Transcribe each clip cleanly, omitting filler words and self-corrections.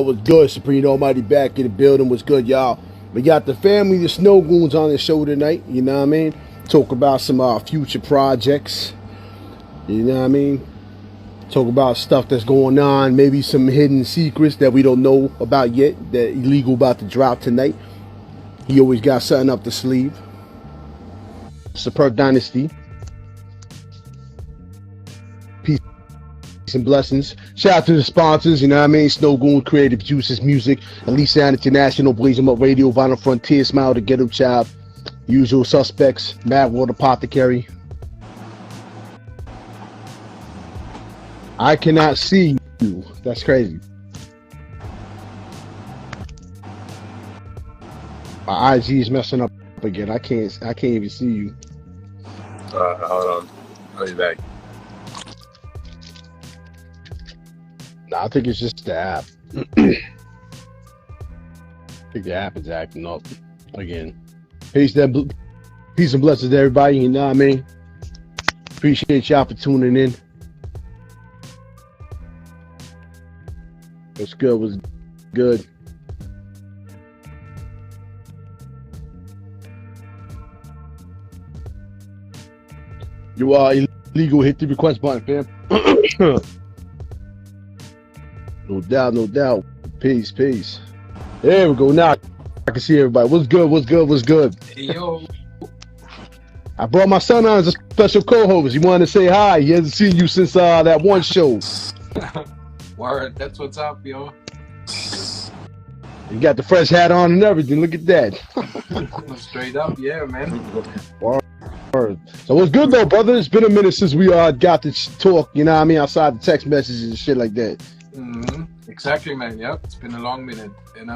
what's good? SupremeDaalmighty back in the building. What's good, y'all? We got the family, the Snowgoons, on the show tonight. You know what I mean? Talk about some future projects. You know what I mean? Talk about stuff that's going on. Maybe some hidden secrets that we don't know about yet. That Djillegal about to drop tonight. He always got something up the sleeve. SupremeDynasty. Peace and blessings. Shout out to the sponsors, you know what I mean? Snowgoons, Creative Juices, Music, Elite Sound International, Blaze 'em Up Radio, Vinyl Frontier, Smile to Get 'em Child, Usual Suspects, Mad World Apothecary. I cannot see you. That's crazy. My IG is messing up again. I can't even see you. Hold on. I'll be back. Nah, I think it's just the app. I think the app is acting up again. Peace and blessings to everybody, you know what I mean? Appreciate y'all for tuning in. What's good, was good. You are illegal, hit the request button, fam. No doubt, no doubt. Peace, peace. There we go. Now I can see everybody. What's good? What's good? What's good? Hey, yo. I brought my son on as a special co-host. He wanted to say hi. He hasn't seen you since that one show. Word, that's what's up, yo. You got the fresh hat on and everything. Look at that. Straight up, yeah, man. Word. So what's good though, brother? It's been a minute since we got to talk. You know what I mean? Outside the text messages and shit like that. Exactly, man. Yep, it's been a long minute, and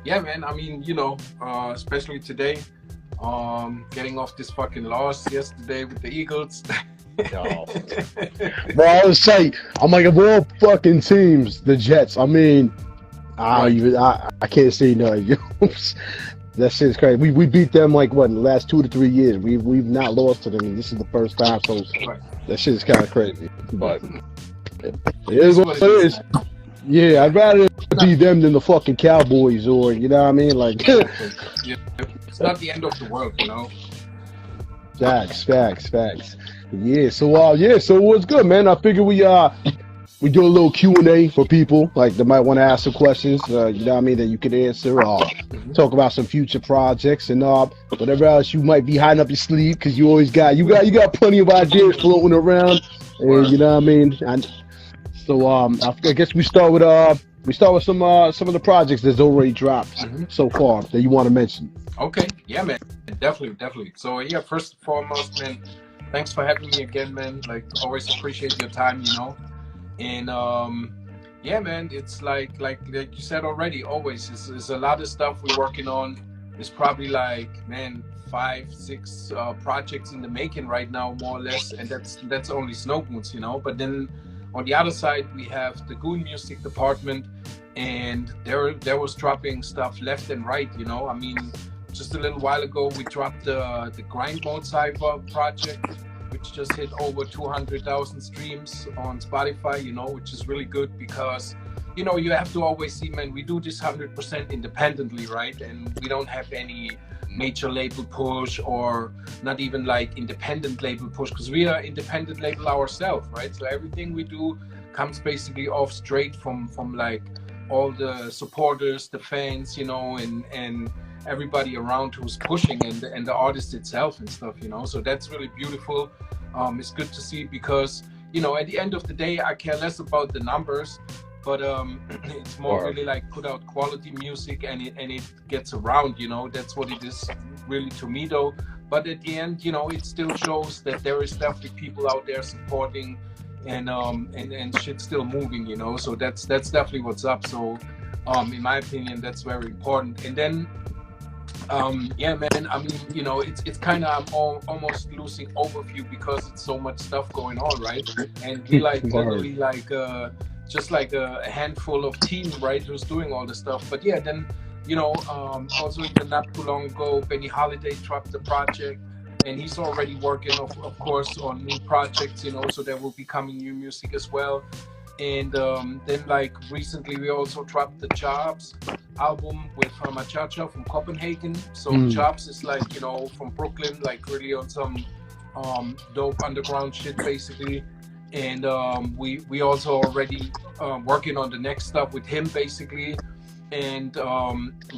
yeah, man. I mean, you know, especially today, getting off this fucking loss yesterday with the Eagles. Yo. Bro, I was like, I'm like, of all fucking teams, the Jets. I mean, I can't say no. That shit's crazy. We beat them like what in the last 2 to 3 years. We've not lost to them, and this is the first time. So that shit is kind of crazy, but. It is what it is. Yeah, I'd rather be them than the fucking Cowboys, or you know what I mean, like. Yeah, it's not the end of the world, you know. Facts. Yeah, so what's good, man? I figure we do a little Q&A for people like that might want to ask some questions. You know what I mean, that you can answer. Talk about some future projects and whatever else you might be hiding up your sleeve, because you always got plenty of ideas floating around, and you know what I mean. So I guess we start with some of the projects that's already dropped so far that you want to mention. Okay, yeah, man, definitely. So yeah, first and foremost, man, thanks for having me again, man. Like, always appreciate your time, you know. And yeah, man, it's like you said already, always it's a lot of stuff we're working on. It's probably like, man, 5-6 projects in the making right now, more or less, and that's only Snowgoons, you know. But then on the other side, we have the Goon Music department, and there was dropping stuff left and right, you know. I mean, just a little while ago, we dropped the Grind Mode Cypher project, which just hit over 200,000 streams on Spotify, you know, which is really good because, you know, you have to always see, man, we do this 100% independently, right? And we don't have any major label push, or not even like independent label push, because we are independent label ourselves, right? So everything we do comes basically off straight from like all the supporters, the fans, you know, and everybody around who's pushing, and the artist itself and stuff, you know. So that's really beautiful. It's good to see, because, you know, at the end of the day, I care less about the numbers, but it's more really like put out quality music, and it gets around, you know. That's what it is really to me, though. But at the end, you know, it still shows that there is definitely people out there supporting, and shit's still moving, you know. So that's definitely what's up. So in my opinion, that's very important. And then yeah, man, I mean, you know, it's kind of, I'm almost losing overview because it's so much stuff going on, right? And we like literally like just like a handful of team, right, who's doing all the stuff. But yeah, then, you know, also even not too long ago, Benny Holiday dropped the project, and he's already working, of course, on new projects, you know, so there will be coming new music as well. And then like recently we also dropped the Jobs album with Machacha from Copenhagen. So Jobs is like, you know, from Brooklyn, like really on some dope underground shit basically. And we also already working on the next stuff with him basically. And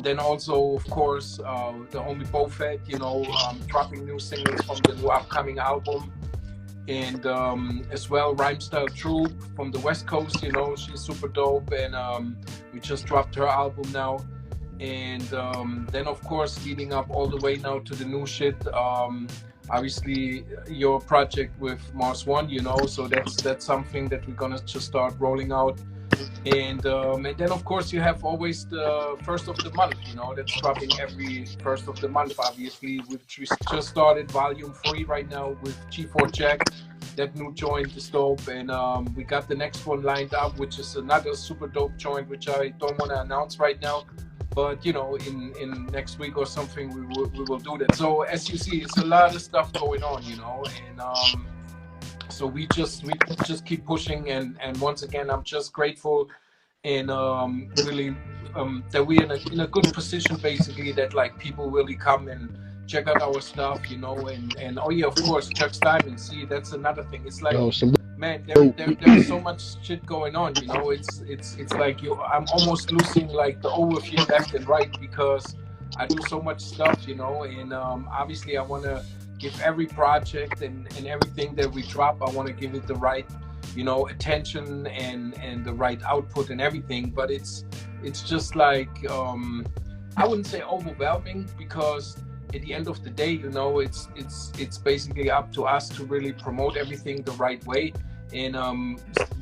then also, of course, the homie Bofet, you know, dropping new singles from the new upcoming album. And as well, Rhymestyle True from the West Coast, you know, she's super dope. And we just dropped her album now. And then, of course, leading up all the way now to the new shit. Obviously, your project with Mars One, you know, so that's something that we're gonna just start rolling out. And then of course you have always the first of the month, you know, that's dropping every first of the month. Obviously, which we just started volume 3 right now with G4 Jack. That new joint is dope, and we got the next one lined up, which is another super dope joint, which I don't want to announce right now. But you know, in next week or something, we will do that. So as you see, it's a lot of stuff going on, you know, and so we just keep pushing, and once again, I'm just grateful and really that we're in a good position, basically, that like people really come and check out our stuff, you know, and oh yeah, of course, Chuck's Diamond. See, that's another thing. It's like, man, there's so much shit going on, you know. It's like I'm almost losing like the overview left and right because I do so much stuff, you know, and obviously I want to give every project and everything that we drop, I want to give it the right, you know, attention and the right output and everything. But it's just like I wouldn't say overwhelming, because at the end of the day, you know, it's basically up to us to really promote everything the right way. And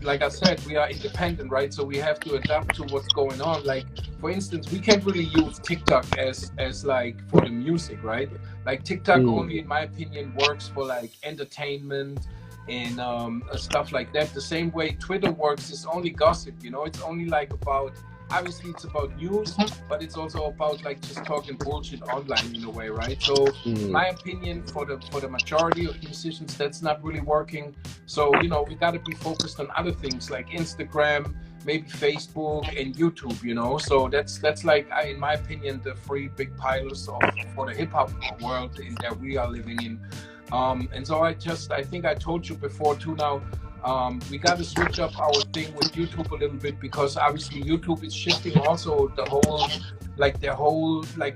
like I said, we are independent, right? So we have to adapt to what's going on. Like, for instance, we can't really use TikTok as like for the music, right? Like TikTok only, in my opinion, works for like entertainment and stuff like that. The same way Twitter works is only gossip, you know. It's only like about, obviously it's about news, but it's also about like just talking bullshit online in a way, right? So in my opinion, for the majority of musicians, that's not really working. So, you know, we got to be focused on other things like Instagram, maybe Facebook and YouTube, you know. So that's like, in my opinion, the 3 big pillars for the hip hop world that we are living in. And so I think I told you before too now, we got to switch up our thing with YouTube a little bit, because obviously YouTube is shifting also the whole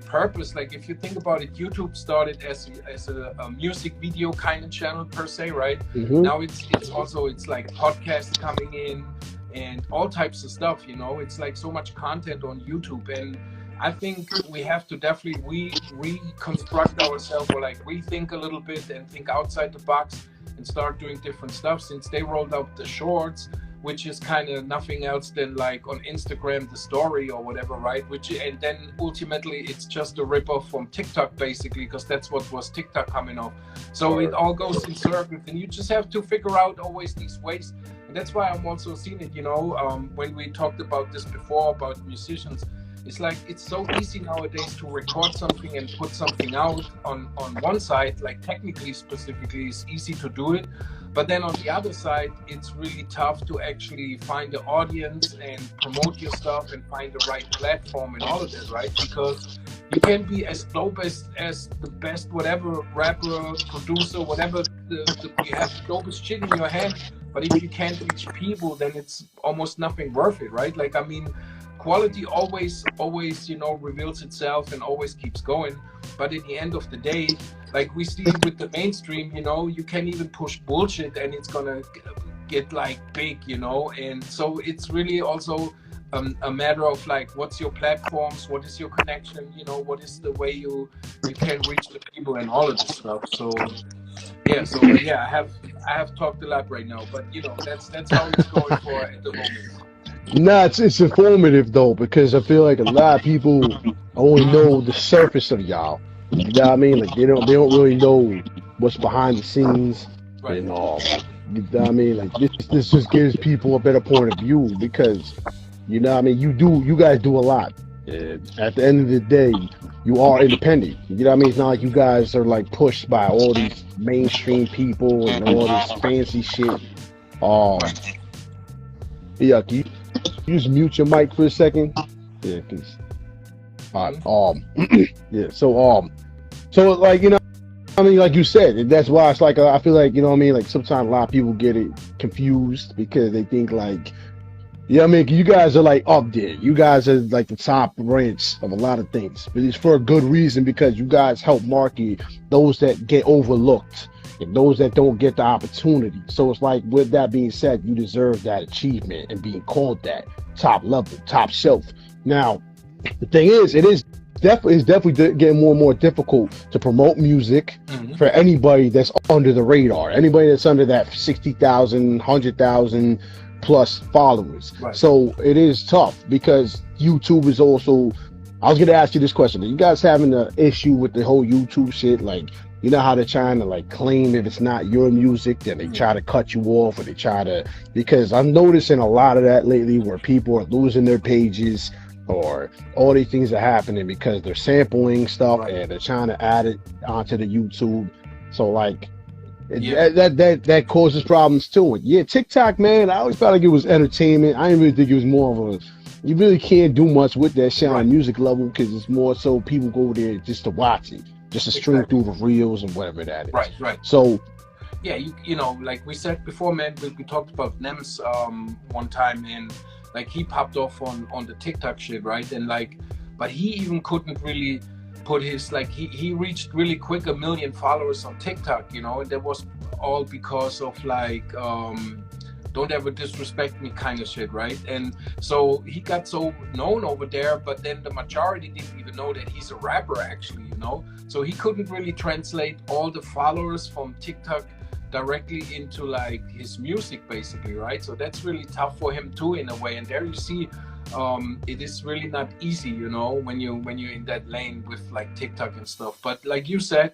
purpose. Like, if you think about it, YouTube started as a music video kind of channel per se, right? Now it's like podcasts coming in and all types of stuff, you know. It's like so much content on YouTube, and I think we have to definitely reconstruct ourselves, or like rethink a little bit and think outside the box and start doing different stuff, since they rolled out the shorts, which is kind of nothing else than like on Instagram, the story or whatever, right? And then ultimately it's just a ripoff from TikTok, basically, because that's what was TikTok coming off. So it all goes in circles, and you just have to figure out always these ways. And that's why I'm also seeing it, you know, when we talked about this before about musicians, it's like, it's so easy nowadays to record something and put something out on one side, like technically, specifically, it's easy to do it. But then on the other side, it's really tough to actually find the audience and promote your stuff and find the right platform and all of that, right? Because you can be as dope as the best, whatever, rapper, producer, whatever, you have the dopest shit in your hand, but if you can't reach people, then it's almost nothing worth it, right? Like, I mean, quality always, you know, reveals itself and always keeps going. But at the end of the day, like we see with the mainstream, you know, you can even push bullshit and it's gonna get like big, you know. And so it's really also a matter of like, what's your platforms, what is your connection, you know, what is the way you can reach the people and all of this stuff. So yeah, I have talked a lot right now, but you know, that's how it's going for at the moment. Nah, it's informative though, because I feel like a lot of people only know the surface of y'all. You know what I mean? Like they don't really know what's behind the scenes and all. You know what I mean? Like this just gives people a better point of view, because you know what I mean, you guys do a lot. And at the end of the day, you are independent. You know what I mean? It's not like you guys are like pushed by all these mainstream people and all this fancy shit. Yeah, can you just mute your mic for a second? Yeah, cause yeah. So like I mean, like you said, that's why it's like I feel like what I mean. Like sometimes a lot of people get it confused because they think like, yeah, I mean, you guys are like up there. You guys are like the top ranks of a lot of things, but it's for a good reason because you guys help market those that get overlooked and those that don't get the opportunity. So it's like, with that being said, you deserve that achievement and being called that top level, top shelf. Now, the thing is, it's definitely getting more and more difficult to promote music for anybody that's under the radar, anybody that's under that 60,000, 100,000 plus followers. Right. So it is tough because YouTube is also. I was gonna ask you this question: are you guys having an issue with the whole YouTube shit? Like, you know how they're trying to like claim if it's not your music, then they try to cut you off, or they try to. Because I'm noticing a lot of that lately, where people are losing their pages, or all these things are happening because they're sampling stuff and they're trying to add it onto the YouTube. So like. That causes problems too. Yeah, TikTok, man, I always felt like it was entertainment. I didn't really think it was more of a. You really can't do much with that shit on music level because it's more so people go there just to watch it, just to stream through the reels and whatever that is. Right. So, yeah, you know, like we said before, man, we talked about Nems one time, and like he popped off on the TikTok shit, right? And like, but he even couldn't really put his like he reached really quick 1 million followers on TikTok, you know, and that was all because of like don't ever disrespect me kind of shit, right? And so he got so known over there, but then the majority didn't even know that he's a rapper actually, you know. So he couldn't really translate all the followers from TikTok directly into like his music basically, right? So that's really tough for him too in a way. And there you see it is really not easy, you know, when you're in that lane with like TikTok and stuff. But like you said,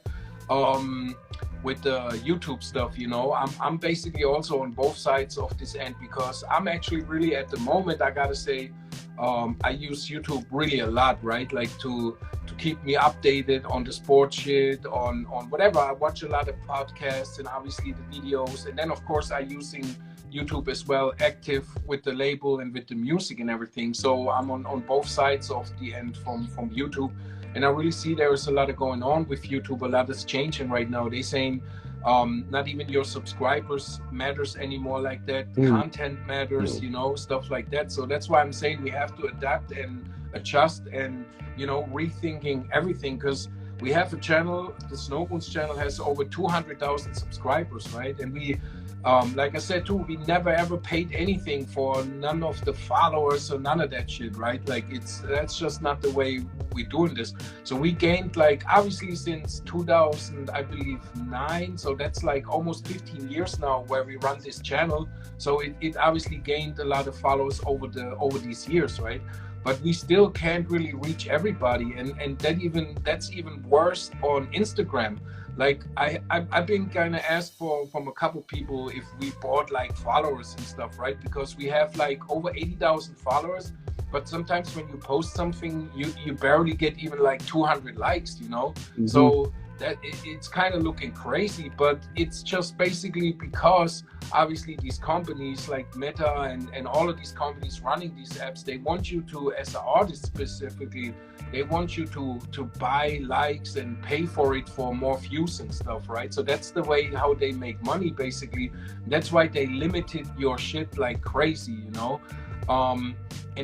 with the YouTube stuff, you know, I'm basically also on both sides of this end because I'm actually really at the moment, I gotta say, I use YouTube really a lot, right? Like to keep me updated on the sports shit, on whatever. I watch a lot of podcasts and obviously the videos, and then of course I using YouTube as well, active with the label and with the music and everything. So I'm on both sides of the end from YouTube, and I really see there is a lot of going on with YouTube. A lot is changing right now. They saying not even your subscribers matters anymore like that. Content matters, you know, stuff like that. So that's why I'm saying we have to adapt and adjust and, you know, rethinking everything, because we have a channel, the Snowgoons channel has over 200,000 subscribers, right? And we like I said too, we never ever paid anything for none of the followers or none of that shit, right? Like that's just not the way we're doing this. So we gained like obviously since 2000, I believe 9. So that's like almost 15 years now where we run this channel. So it obviously gained a lot of followers over these years, right? But we still can't really reach everybody, and that's even worse on Instagram. Like I've been kind of asked from a couple people if we bought like followers and stuff, right? Because we have like over 80,000 followers, but sometimes when you post something, you barely get even like 200 likes, you know. So that it's kind of looking crazy, but it's just basically because obviously these companies like Meta and all of these companies running these apps, they want you to, as an artist specifically, they want you to buy likes and pay for it for more views and stuff, right? So that's the way how they make money basically. That's why they limited your shit like crazy, you know. And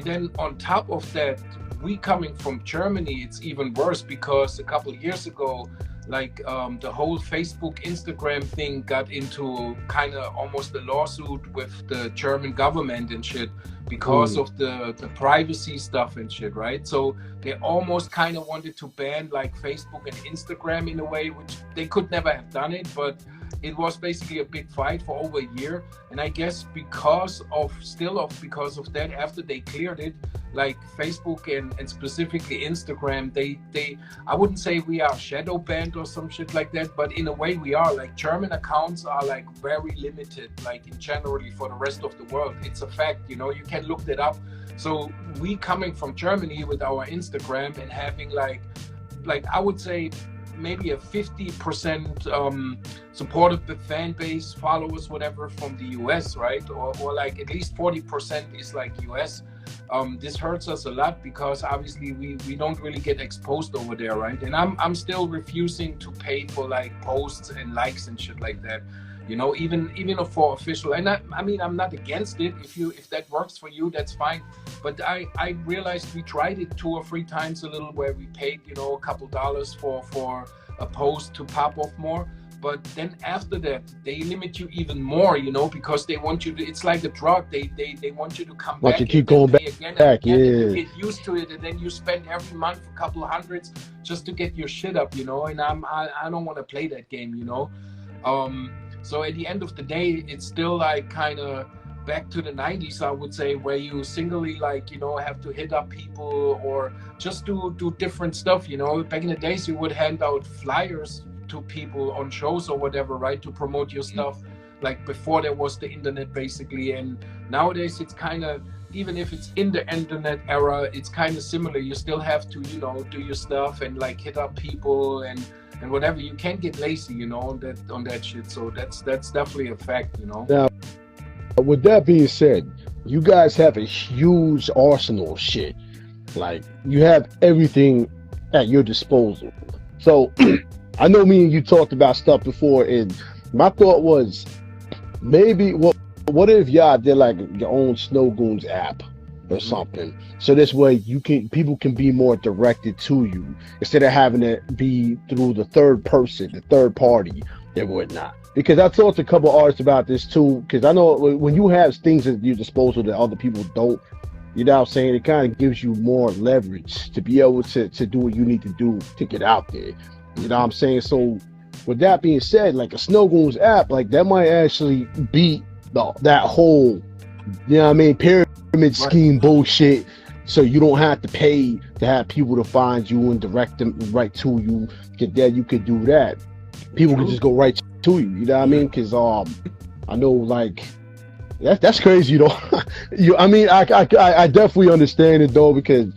then on top of that, we coming from Germany, it's even worse because a couple of years ago, like the whole Facebook, Instagram thing got into kind of almost a lawsuit with the German government and shit because of the privacy stuff and shit, right? So they almost kind of wanted to ban like Facebook and Instagram in a way, which they could never have done it, but it was basically a big fight for over a year. And I guess because of that, after they cleared it, like Facebook and specifically Instagram, they I wouldn't say we are shadow banned or some shit like that, but in a way we are. Like German accounts are like very limited, like in generally for the rest of the world. It's a fact, you know, you can look that up. So we coming from Germany with our Instagram and having like I would say maybe a 50% supportive fan base, followers, whatever, from the US, right? Or like at least 40% is like US. This hurts us a lot because obviously we don't really get exposed over there, right? And I'm still refusing to pay for like posts and likes and shit like that, you know, even for official. And I mean, I'm not against it. If that works for you, that's fine. But I realized we tried it 2 or 3 times a little, where we paid, you know, a couple dollars for a post to pop off more. But then after that, they limit you even more, you know, because they want you to, it's like a drug. They want you to come back. You keep going back, again and again, yeah. and you get used to it, and then you spend every month a couple of hundreds just to get your shit up, you know. And I don't want to play that game, you know. So at the end of the day, it's still like kind of back to the 90s, I would say, where you singly, like, you know, have to hit up people or just do different stuff, you know. Back in the days, you would hand out flyers to people on shows or whatever, right, to promote your stuff, like before there was the internet, basically. And nowadays it's kind of, even if it's in the internet era, it's kind of similar. You still have to, you know, do your stuff and like hit up people and whatever. You can't get lazy, you know, on that shit. So that's definitely a fact, you know. Now, with that being said, you guys have a huge arsenal of shit. Like, you have everything at your disposal. So I know me and you talked about stuff before, and my thought was, maybe what if y'all did like your own Snowgoons app or something, so this way people can be more directed to you instead of having to be through the third person, the third party and whatnot. Because I talked to a couple of artists about this too, because I know when you have things at your disposal that other people don't, you know what I'm saying, it kind of gives you more leverage to be able to do what you need to do to get out there. You know what I'm saying? So with that being said, like a Snowgoons app, like that might actually beat that whole, you know what I mean, pyramid scheme bullshit. So you don't have to pay to have people to find you and direct them right to you. You could do that. People can just go right to you. You know what I mean? Because I know, like, that's crazy though. I mean, I definitely understand it though, because,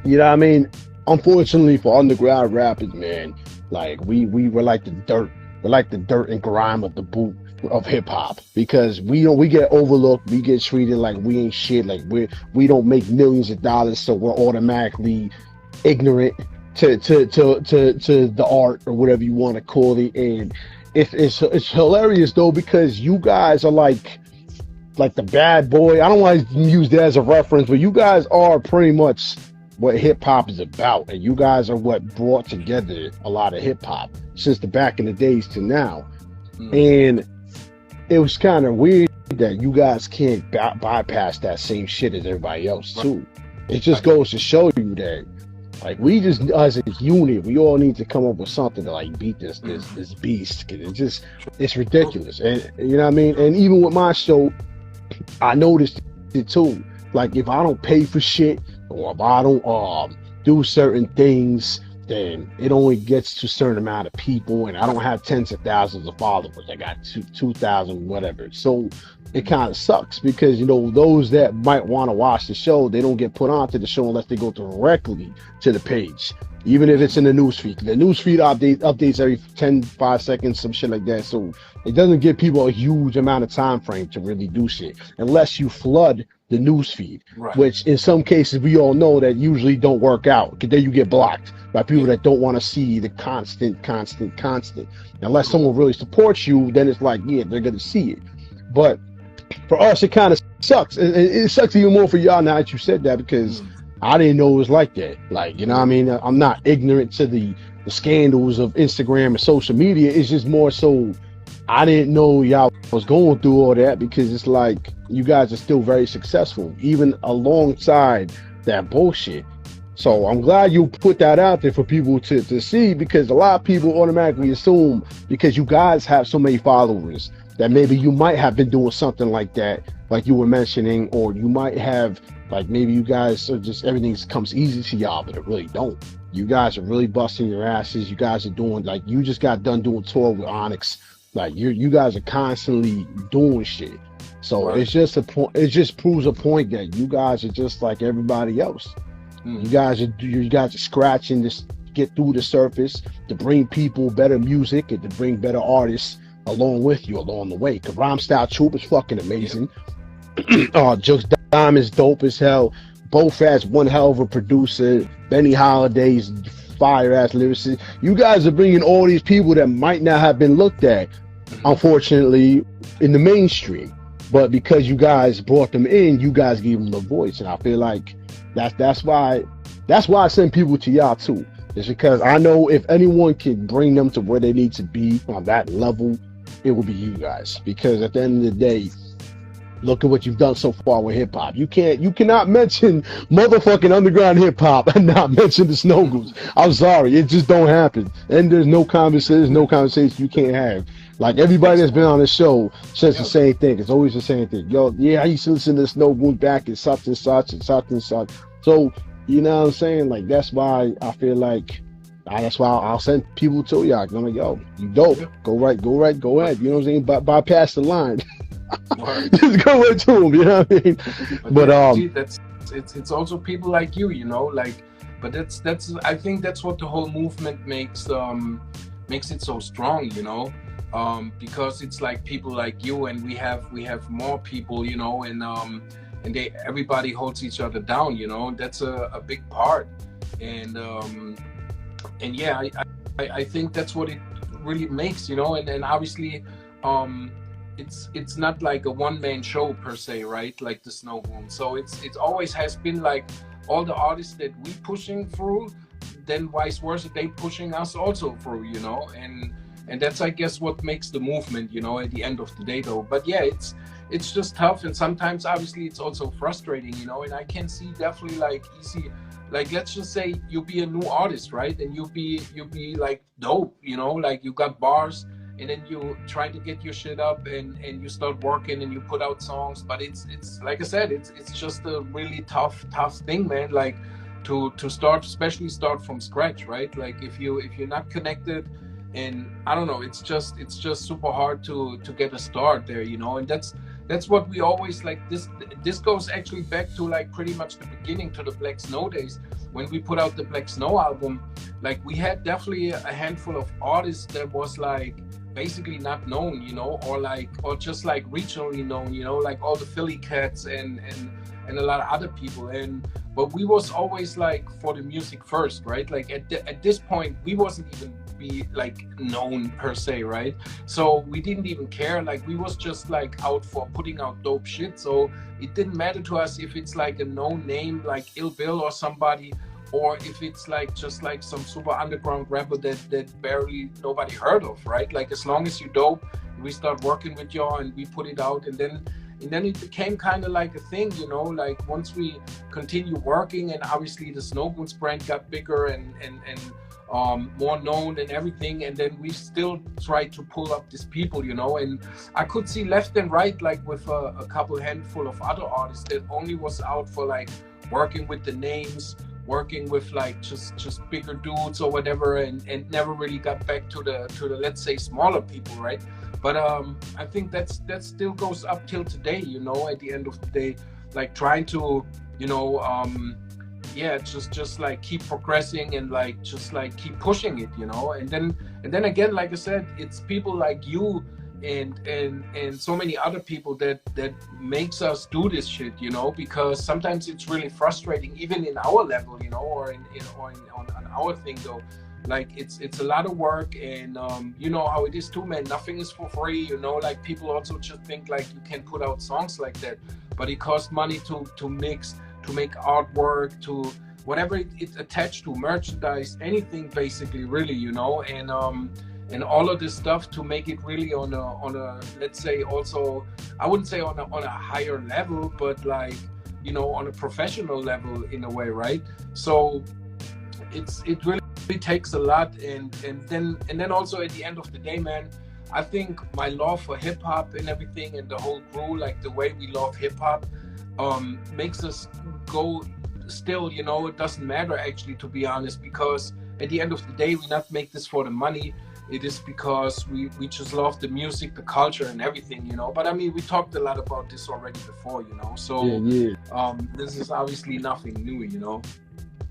you know what I mean, unfortunately for underground rappers, man, like we were like the dirt. We're like the dirt and grime of the boot of hip hop, because we get overlooked, we get treated like we ain't shit, like we don't make millions of dollars, so we're automatically ignorant to the art or whatever you want to call it. And it's hilarious though, because you guys are like the bad boy. I don't want to use that as a reference, but you guys are pretty much what hip hop is about, and you guys are what brought together a lot of hip hop since the back in the days to now. And it was kind of weird that you guys can't bypass that same shit as everybody else too. It just goes to show you that, like, we just, as a unit, we all need to come up with something to like beat this beast, because it's ridiculous. And you know what I mean? And even with my show, I noticed it too. Like, if I don't pay for shit, or if I don't do certain things, then it only gets to a certain amount of people, and I don't have tens of thousands of followers. I got 2,000, whatever. So it kind of sucks, because, you know, those that might want to watch the show, they don't get put onto the show unless they go directly to the page, even if it's in the newsfeed. The newsfeed updates every 5 seconds, some shit like that. So it doesn't give people a huge amount of time frame to really do shit, unless you flood the newsfeed, which in some cases we all know that usually don't work out, because then you get blocked by people that don't want to see the constant. Unless someone really supports you, then it's like, yeah, they're gonna see it. But for us, it kind of sucks. It sucks even more for y'all now that you said that, because I didn't know it was like that. Like, you know what I mean? I'm not ignorant to the scandals of Instagram and social media. It's just more so I didn't know y'all was going through all that, because it's like you guys are still very successful, even alongside that bullshit. So I'm glad you put that out there for people to see, because a lot of people automatically assume, because you guys have so many followers, that maybe you might have been doing something like that, like you were mentioning, or you might have, like, maybe you guys are just, everything comes easy to y'all, but it really don't. You guys are really busting your asses. You guys are doing, like, you just got done doing tour with Onyx. Like, you guys are constantly doing shit. So it's just a point. It just proves a point that you guys are just like everybody else. You guys are scratching this get through the surface, to bring people better music, and to bring better artists along with you along the way. Cause Rhyme Style Troop is fucking amazing. Just Dime is dope as hell. Both as one hell of a producer. Benny Holiday's fire ass lyricist. You guys are bringing all these people that might not have been looked at, unfortunately, in the mainstream. But because you guys brought them in, you guys gave them the voice, and I feel like that's why I send people to y'all too. It's because I know if anyone can bring them to where they need to be on that level, it will be you guys. Because at the end of the day, look at what you've done so far with hip hop. You cannot mention motherfucking underground hip hop and not mention the Snowgoons. I'm sorry, it just don't happen. And there's no conversation you can't have. Like everybody that's been on the show says the same thing. It's always the same thing. Yo, yeah, I used to listen to the Snowgoons back in such and such and such and such. So you know what I'm saying? Like that's why I feel like that's why I'll send people to y'all. I'm like, yo, you dope. Go ahead. You know what I'm saying? Bypass the line. Just go right to them, you know what I mean? But it's also people like you, you know, like, but that's I think that's what the whole movement makes it so strong, you know, because it's like people like you, and we have more people, you know, and everybody holds each other down, you know. That's a big part, and yeah, I think that's what it really makes, you know, and obviously it's not like a one-man show per se, right? Like the Snowgoons. So it always has been like all the artists that we pushing through, then vice versa, they pushing us also through, you know, and that's, I guess, what makes the movement, you know, at the end of the day though. But yeah, it's just tough, and sometimes obviously it's also frustrating, you know, and I can see definitely like easy, like let's just say you be a new artist, right? And you be like dope, you know, like you got bars, and then you try to get your shit up, and you start working and you put out songs. But it's like I said, it's just a really tough thing, man, like to start, especially start from scratch, right? Like if you're not connected, and I don't know, it's just super hard to get a start there, you know. And that's what we always like. This goes actually back to like pretty much the beginning, to the Black Snow days, when we put out the Black Snow album. Like we had definitely a handful of artists that was like basically not known, you know, or just like regionally known, you know, like all the Philly cats and a lot of other people. But we was always like for the music first, right? Like at this point we wasn't even be like known per se, right? So we didn't even care. Like we was just like out for putting out dope shit. So it didn't matter to us if it's like a known name like Ill Bill or somebody, or if it's like just like some super underground rapper that barely nobody heard of, right? Like as long as you dope, we start working with y'all and we put it out, and then it became kind of like a thing, you know. Like once we continue working, and obviously the Snowgoons brand got bigger and more known and everything, and then we still try to pull up these people, you know. And I could see left and right, like with a couple handful of other artists that only was out for like working with the names, working with like just bigger dudes or whatever, and never really got back to the let's say smaller people, right? But I think that still goes up till today, you know, at the end of the day, like trying to, you know, yeah, just like keep progressing and like just like keep pushing it, you know. And then again, like I said, it's people like you and so many other people that makes us do this shit, you know, because sometimes it's really frustrating, even in our level, you know, or on our thing though. Like it's a lot of work, and you know how it is too, man. Nothing is for free, you know. Like people also just think like you can put out songs like that, but it costs money to mix, to make artwork, to whatever it's attached to, merchandise, anything basically, really, you know. And all of this stuff to make it really on a let's say, also I wouldn't say on a higher level, but like, you know, on a professional level in a way, right? So it really takes a lot, and then also at the end of the day, man, I think my love for hip hop and everything, and the whole crew, like the way we love hip hop, makes us go still, you know. It doesn't matter actually, to be honest, because at the end of the day, we not make this for the money. It is because we just love the music, the culture, and everything, you know. But I mean, we talked a lot about this already before, you know. So yeah. this is obviously nothing new, you know.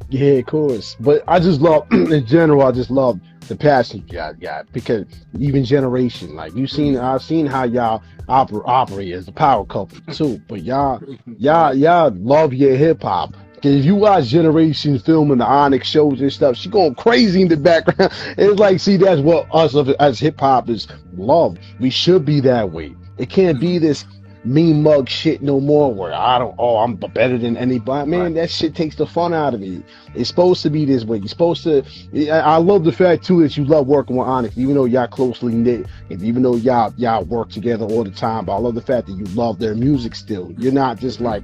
Yeah, of course. But I just love, in general, I just love the passion y'all got because even generation, like I've seen how y'all operate as a power couple too. But Right. y'all love your hip hop. 'Cause if you watch Generation filming the Onyx shows and stuff, she going crazy in the background. It's like, see, that's what us as hip hop is love. We should be that way. It can't be Mhm. this mean mug shit no more where I don't, oh, I'm better than anybody. Man, Right. that shit takes the fun out of it. It's supposed to be this way. You're supposed to. I love the fact too that you love working with Onyx, even though y'all closely knit, and even though y'all work together all the time. But I love the fact that you love their music still. You're not just Mhm. like,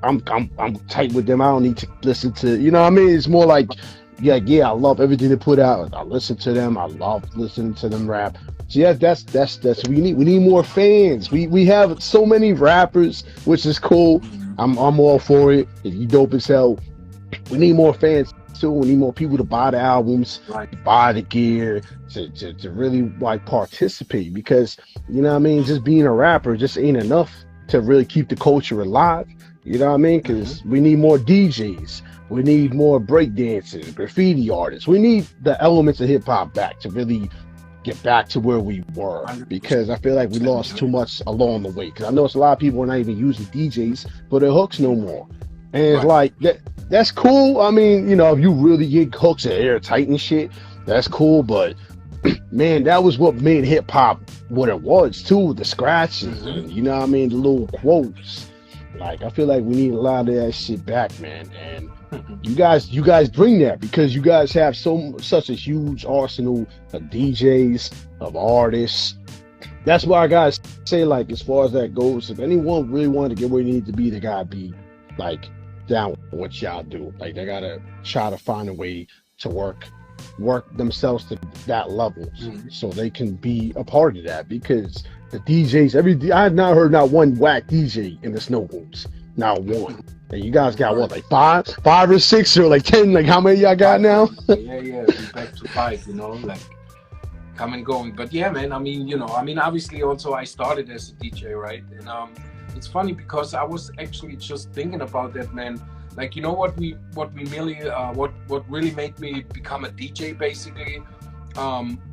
I'm tight with them. I don't need to listen to. You know what I mean? It's more like, yeah. I love everything they put out. I listen to them. I love listening to them rap. So yeah, that's what we need. We need more fans. We have so many rappers, which is cool. Mhm. I'm all for it. If you dope as hell, we need more fans too. We need more people to buy the albums, Right. to buy the gear, to really like participate. Because you know what I mean, just being a rapper just ain't enough to really keep the culture alive. You know what I mean? Mhm. Because we need more DJs. We need more breakdancers, graffiti artists. We need the elements of hip hop back to really get back to where we were, 100%. because I feel like we lost Yeah. too much along the way. Because I know it's a lot of people are not even using DJs for their hooks no more, and it's Right. like that. That's cool. I mean, you know, if you really get hooks that airtight and shit, that's cool. But man, that was what made hip hop what it was too. The scratches Mhm. and you know what I mean, the little quotes. Like I feel like we need a lot of that shit back, man. And you guys bring that because you guys have such a huge arsenal of DJs, of artists. That's why I gotta say, like, as far as that goes, if anyone really wanted to get where they need to be, they gotta be like down with what y'all do. Like they gotta try to find a way to work themselves to that levels Mhm. so they can be a part of that because the DJs I have not heard not one whack DJ in the Snowgoons. Not one. And you guys got what, Right. like five or six or like 10? Like how many y'all got Five now? now. Yeah, yeah. We back to five. Like come and going. But yeah, man. I mean, obviously, also I started as a DJ, right? And it's funny because I was actually just thinking about that, man. Like, what really made me become a DJ, basically,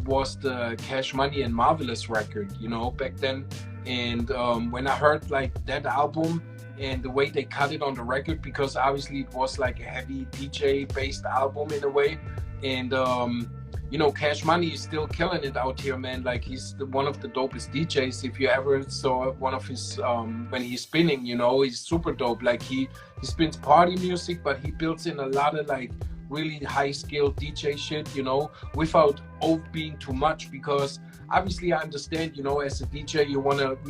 was the Cash Money and Marvelous record, back then. And when I heard like that album and the way they cut it on the record, because obviously it was like a heavy DJ based album in a way. And Cash Money is still killing it out here, man. Like he's one of the dopest DJs. If you ever saw one of his when he's spinning, he's super dope. Like he spins party music, but he builds in a lot of like really high scale DJ shit, without being too much. Because obviously I understand, as a DJ you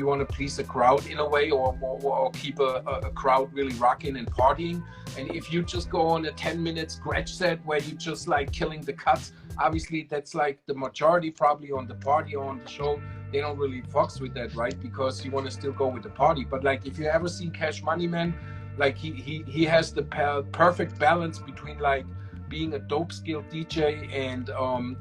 wanna please a crowd in a way, or keep a crowd really rocking and partying. And if you just go on a 10-minute scratch set where you just like killing the cuts, obviously that's like the majority probably on the party or on the show. They don't really fucks with that, right? Because you want to still go with the party. But like if you ever see Cash Money, man, like he has the perfect balance between like being a dope skilled DJ and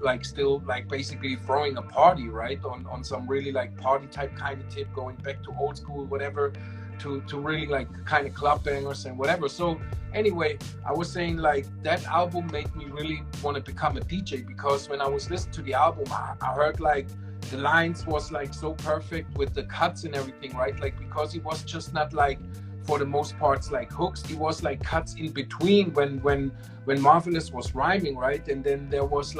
like still like basically throwing a party, right? On some really like party type kind of tip, going back to old school, whatever, to really like kind of club bangers and whatever. So anyway, I was saying like that album made me really want to become a DJ, because when I was listening to the album, I heard like the lines was like so perfect with the cuts and everything, right? Like because it was just not like for the most parts like hooks, it was like cuts in between when Marvelous was rhyming, right? And then there was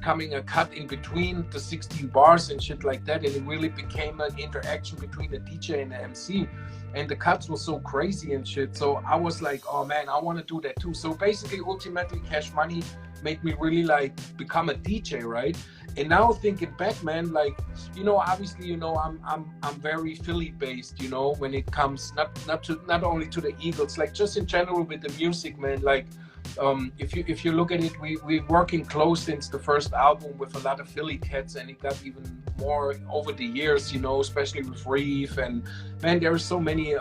coming a cut in between the 16 bars and shit like that, and it really became an interaction between the DJ and the MC, and the cuts were so crazy and shit. So I was like, oh man, I want to do that too. So basically ultimately Cash Money made me really like become a DJ, right? And now thinking back, man, like obviously I'm very Philly based, when it comes not only to the Eagles, like just in general with the music, man. Like if you look at it, we're working close since the first album with a lot of Philly cats, and it got even more over the years, especially with Reef. And man, there are so many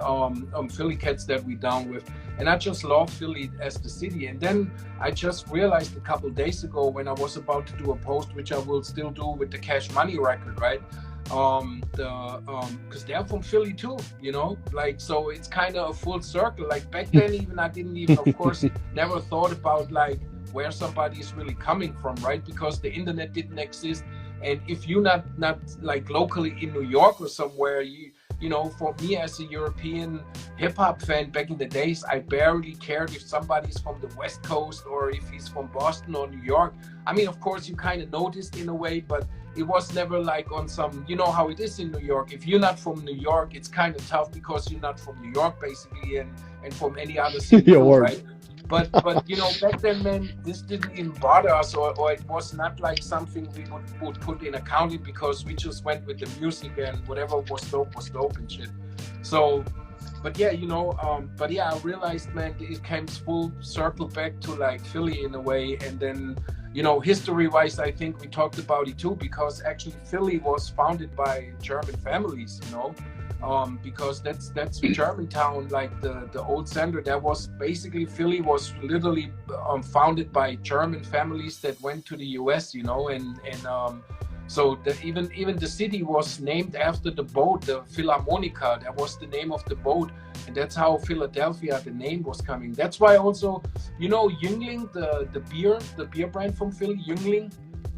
Philly cats that we down with, and I just love Philly as the city. And then I just realized a couple days ago when I was about to do a post, which I will still do with the Cash Money record, right? Because they're from Philly too, you know, like, so it's kind of a full circle. Like back then, even I didn't even, of course, never thought about like where somebody is really coming from, right? Because the internet didn't exist, and if you're not like locally in New York or somewhere, you know, for me as a European hip hop fan back in the days, I barely cared if somebody's from the West Coast or if he's from Boston or New York. I mean, of course, you kind of noticed in a way, but it was never like on some, you know how it is in New York. If you're not from New York, it's kind of tough because you're not from New York, basically, and from any other city, right? But you know, back then, man, this didn't even bother us, or it was not like something we would put in accounting, because we just went with the music and whatever was dope and shit. So, but yeah, you know, but yeah, I realized, man, it came full circle back to like Philly in a way, and then, you know, history-wise, I think we talked about it too, because actually Philly was founded by German families, you know. Because that's Germantown, like the old center. That was basically, Philly was literally founded by German families that went to the US, you know, and so even the city was named after the boat, the Philharmonica. That was the name of the boat, and that's how Philadelphia, the name was coming. That's why also, you know, Yuengling, the beer brand from Philly, Yuengling.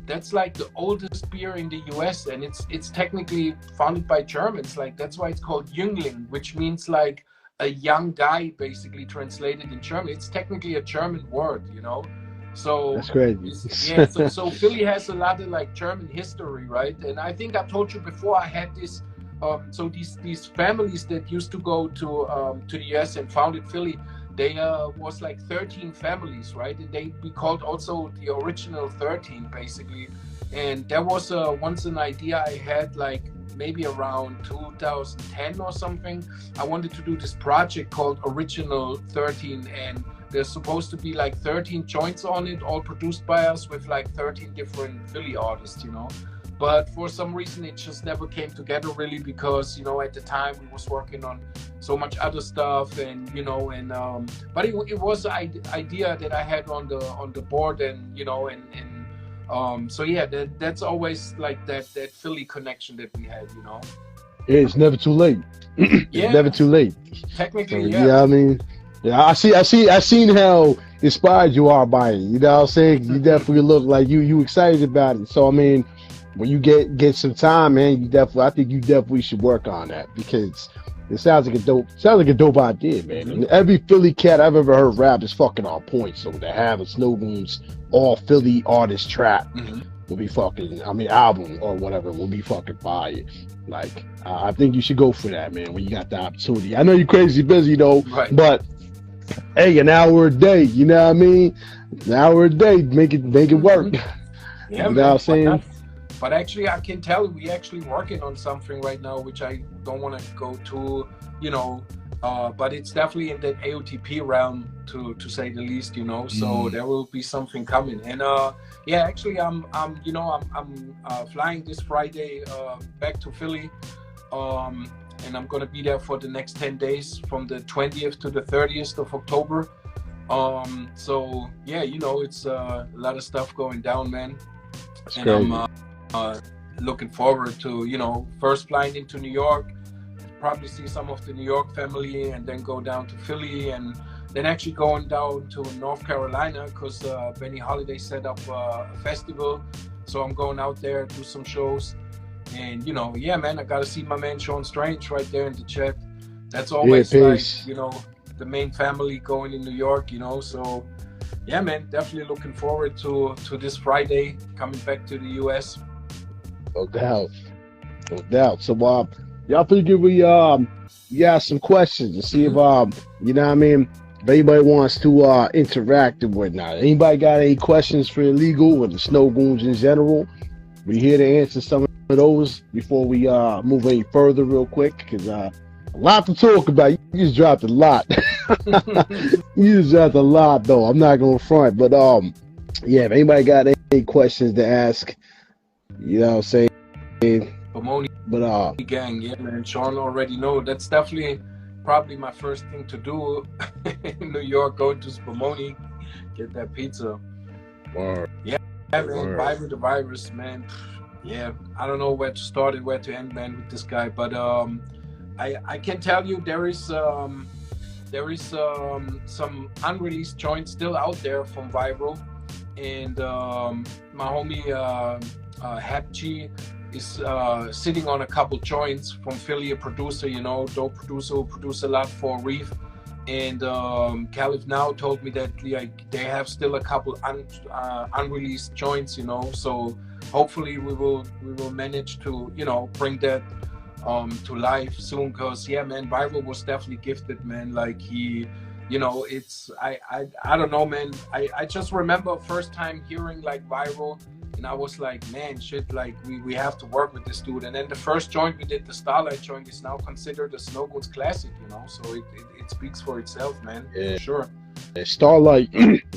That's like the oldest beer in the US, and it's technically founded by Germans. Like that's why it's called Jüngling, which means like a young guy, basically translated in German. It's technically a German word, you know. So that's crazy. Yeah. So Philly has a lot of like German history, right? And I think I told you before, I had this. So these families that used to go to the US and founded Philly. They was like 13 families, right? And we called also the original 13, basically. And that was once an idea I had, like maybe around 2010 or something. I wanted to do this project called Original 13, and there's supposed to be like 13 joints on it, all produced by us with like 13 different Philly artists, you know. But for some reason, it just never came together really, because, you know, at the time we was working on so much other stuff, and, you know, and but it was an idea that I had on the board, and, you know, and so yeah, that's always like that Philly connection that we had, you know. It's never too late. It's never too late. Technically, so, yeah. I mean, yeah, I seen how inspired you are by it. You know what I'm saying? You definitely look like you excited about it. So I mean, when you get some time, man, I think you definitely should work on that, because it sounds like a dope idea, man. And every Philly cat I've ever heard rap is fucking on point. So to have a Snowgoons all Philly artist trap will be fucking, I mean, album or whatever will be fucking fire. Like, I think you should go for that, man, when you got the opportunity. I know you're crazy busy though, right. But hey, an hour a day, you know what I mean? An hour a day, make it work. Yeah, you know what I'm saying? But actually, I can tell we actually working on something right now, which I don't want to go to, you know, but it's definitely in the AOTP realm, to say the least, you know. So there will be something coming, and yeah, actually, I'm flying this Friday back to Philly, and I'm gonna be there for the next 10 days, from the 20th to the 30th of October. So yeah, you know, it's a lot of stuff going down, man. That's and crazy. I'm looking forward to, you know, first flying into New York, probably see some of the New York family, and then go down to Philly, and then actually going down to North Carolina, because Benny Holiday set up a festival. So I'm going out there, do some shows, and, you know, yeah, man, I got to see my man Sean Strange right there in the chat. That's always like, you know, the main family going in New York, you know. So yeah, man, definitely looking forward to this Friday, coming back to the US. No doubt. So y'all figure we ask some questions to see if you know what I mean, if anybody wants to interact and whatnot. Anybody got any questions for Illegal or the Snowgoons in general? We're here to answer some of those before we move any further real quick, because a lot to talk about. You just dropped a lot. You just dropped a lot though. I'm not gonna front, but yeah, if anybody got any questions to ask, you know what I'm saying. Pomoni But gang, yeah, man. Sean already know. That's definitely probably my first thing to do in New York. Go to Pomoni, get that pizza. Word. Yeah, man. Vibe with the virus, man. yeah, I don't know where to start and where to end, man, with this guy. But I can tell you there is some unreleased joints still out there from Viral, and my homie Hap G is sitting on a couple joints from Philly, a producer, you know, dope producer who produced a lot for Reef. And Caliph now told me that like they have still a couple unreleased joints, you know. So hopefully we will manage to, you know, bring that to life soon. Cause yeah, man, Viral was definitely gifted, man. Like he, you know, it's I don't know, man. I just remember first time hearing like Viral, and I was like, man, shit, like we have to work with this dude. And then the first joint we did, the Starlight joint, is now considered a Snowgoons classic, you know. So it speaks for itself, man. Yeah. For sure. Starlight,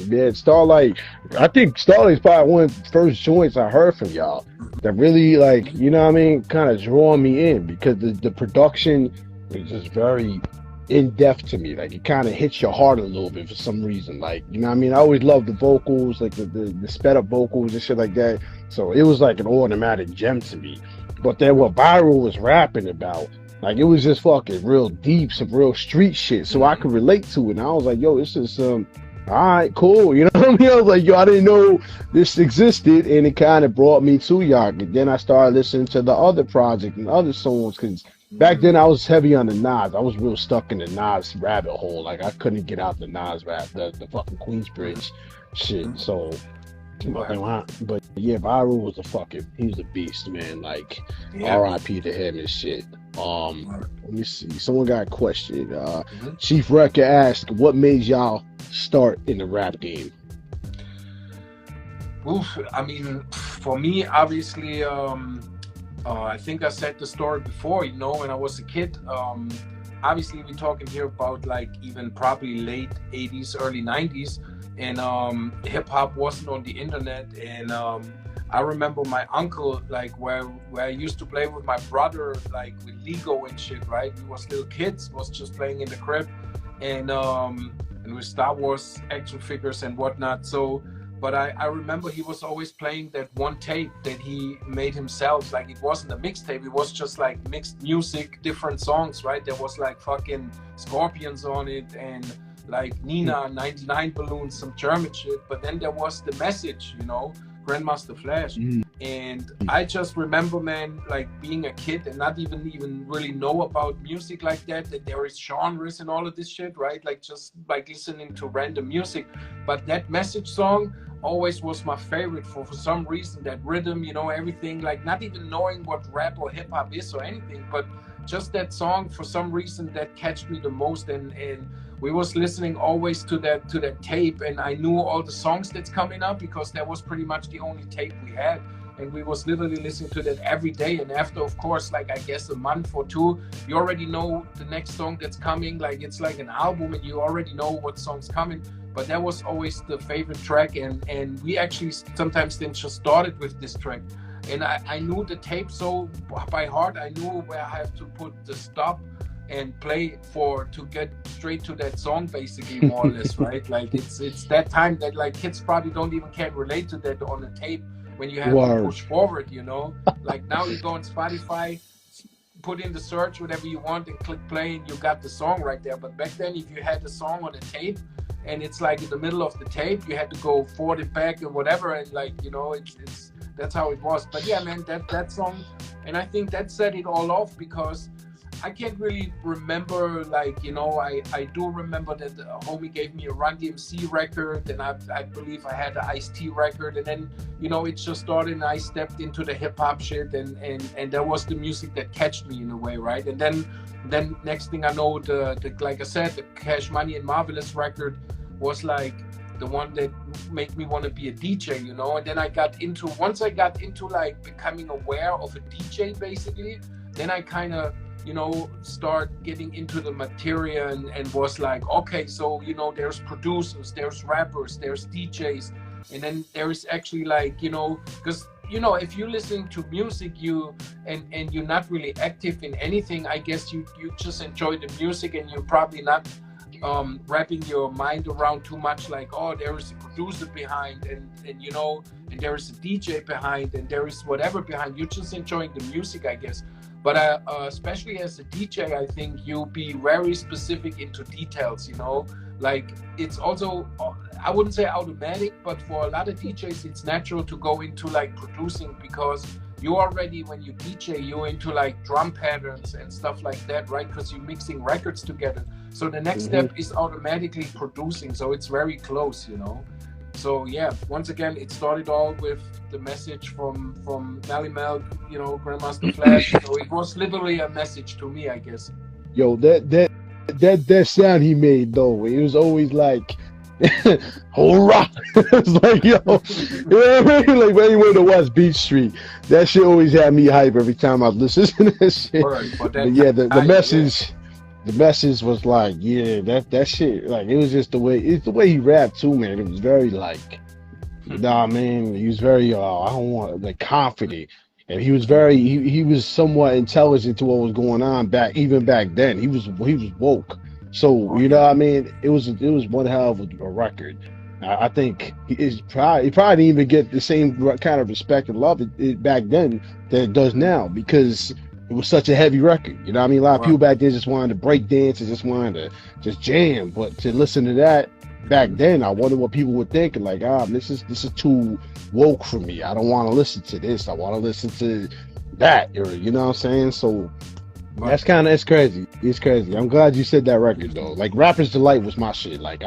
man, Starlight. I think Starlight's probably one of the first joints I heard from y'all that really, like, you know what I mean, kind of drawing me in, because the production is just very in depth to me. Like it kind of hits your heart a little bit for some reason. Like, you know what I mean? I always loved the vocals, like the sped up vocals and shit like that. So it was like an automatic gem to me. But then what Viral was rapping about, like, it was just fucking real deep, some real street shit. So I could relate to it. And I was like, yo, this is all right, cool. You know what I mean? I was like, yo, I didn't know this existed. And it kind of brought me to y'all. And then I started listening to the other project and other songs, because back then I was heavy on the Nas. I was real stuck in the Nas rabbit hole. Like I couldn't get out the Nas rap, the fucking Queensbridge shit. So, but yeah, Viral was he was a beast, man. Like, yeah. R.I.P. to him and shit. Let me see. Someone got a question. Chief Record asked, what made y'all start in the rap game? Oof, I mean, for me, obviously, I think I said the story before, you know, when I was a kid. Obviously, we're talking here about like even probably late 80s, early 90s. And hip hop wasn't on the internet. And I remember my uncle, like where I used to play with my brother, like with Lego and shit, right? We was little kids, was just playing in the crib, and with Star Wars action figures and whatnot. So, but I remember he was always playing that one tape that he made himself. Like it wasn't a mixtape, it was just like mixed music, different songs, right? There was like fucking Scorpions on it and like Nina, 99 Balloons, some German shit. But then there was the message, you know, Grandmaster Flash. And I just remember, man, like being a kid and not even really know about music like that there is genres and all of this shit, right? Like just like listening to random music. But that message song always was my favorite for some reason. That rhythm, you know, everything, like not even knowing what rap or hip hop is or anything, but just that song for some reason that catched me the most. And we was listening always to that tape, and I knew all the songs that's coming up because that was pretty much the only tape we had. And we was literally listening to that every day. And after, of course, like I guess a month or two, you already know the next song that's coming. Like it's like an album and you already know what song's coming. But that was always the favorite track. And we actually sometimes then just started with this track. And I knew the tape so by heart. I knew where I have to put the stop and play to get straight to that song, basically, more or less, right? Like it's that time that like kids probably can't relate to that on the tape when you have to push forward, you know. Like now you go on Spotify, put in the search whatever you want and click play and you got the song right there. But back then, if you had the song on a tape and it's like in the middle of the tape, you had to go forward and back and whatever, and like, you know, it's that's how it was. But yeah, man, that song, and I think that set it all off, because I can't really remember, like, you know, I do remember that the homie gave me a Run DMC record, and I believe I had an Ice-T record, and then, you know, it just started and I stepped into the hip hop shit, and that was the music that catched me in a way, right? And then next thing I know, the like I said, the Cash Money and Marvelous record was like the one that made me want to be a DJ, you know. And then once I got into like becoming aware of a DJ, basically, then I kind of, you know, start getting into the material and was like, okay, so, you know, there's producers, there's rappers, there's DJs, and then there is actually like, you know, because, you know, if you listen to music, and you're not really active in anything, I guess you just enjoy the music, and you're probably not wrapping your mind around too much, like, oh, there is a producer behind, and you know, and there is a DJ behind, and there is whatever behind. You're just enjoying the music, I guess. But especially as a DJ, I think you'll be very specific into details, you know, like it's also, I wouldn't say automatic, but for a lot of DJs, it's natural to go into like producing, because you already, when you DJ, you're into like drum patterns and stuff like that, right? Because you're mixing records together. So the next step is automatically producing. So it's very close, you know? So yeah, once again, it started all with the message from Melly Mel, you know, Grandmaster Flash. So it was literally a message to me, I guess. Yo, that sound he made though, it was always like, hurrah! It's like, yo, you know what I mean? Like when he went to West Beach Street, that shit always had me hype every time I listened to that shit. Right, but yeah, the message. The message was like, yeah, that shit, like, it was just the way he rapped too, man. It was very like, you know what I mean? He was very, I don't want, like, confident. And he was very, he was somewhat intelligent to what was going on even back then. He was woke. So, you know what I mean? It was one hell of a record. I think he probably didn't even get the same kind of respect and love back then that it does now, because it was such a heavy record. You know what I mean? A lot of people back then just wanted to break dance and just wanted to just jam. But to listen to that back then, I wonder what people were thinking. Like, this is too woke for me. I don't want to listen to this. I want to listen to that. You know what I'm saying? So it's crazy. It's crazy. I'm glad you said that record though. Like, Rapper's Delight was my shit. Like,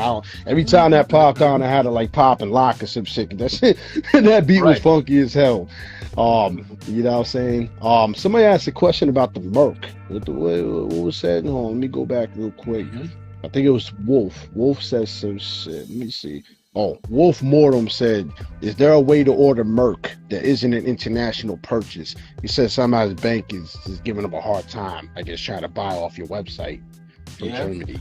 every time that popped on, I had to like pop and lock or some shit. That shit, that beat was funky as hell. You know what I'm saying? Somebody asked a question about the Merc. What was said? Hold on, let me go back real quick. I think it was Wolf. Wolf says some shit. Let me see. Oh, Wolf Mortem said, is there a way to order Merc that isn't an international purchase? He said somehow his bank is giving him a hard time, I guess, trying to buy off your website from Germany.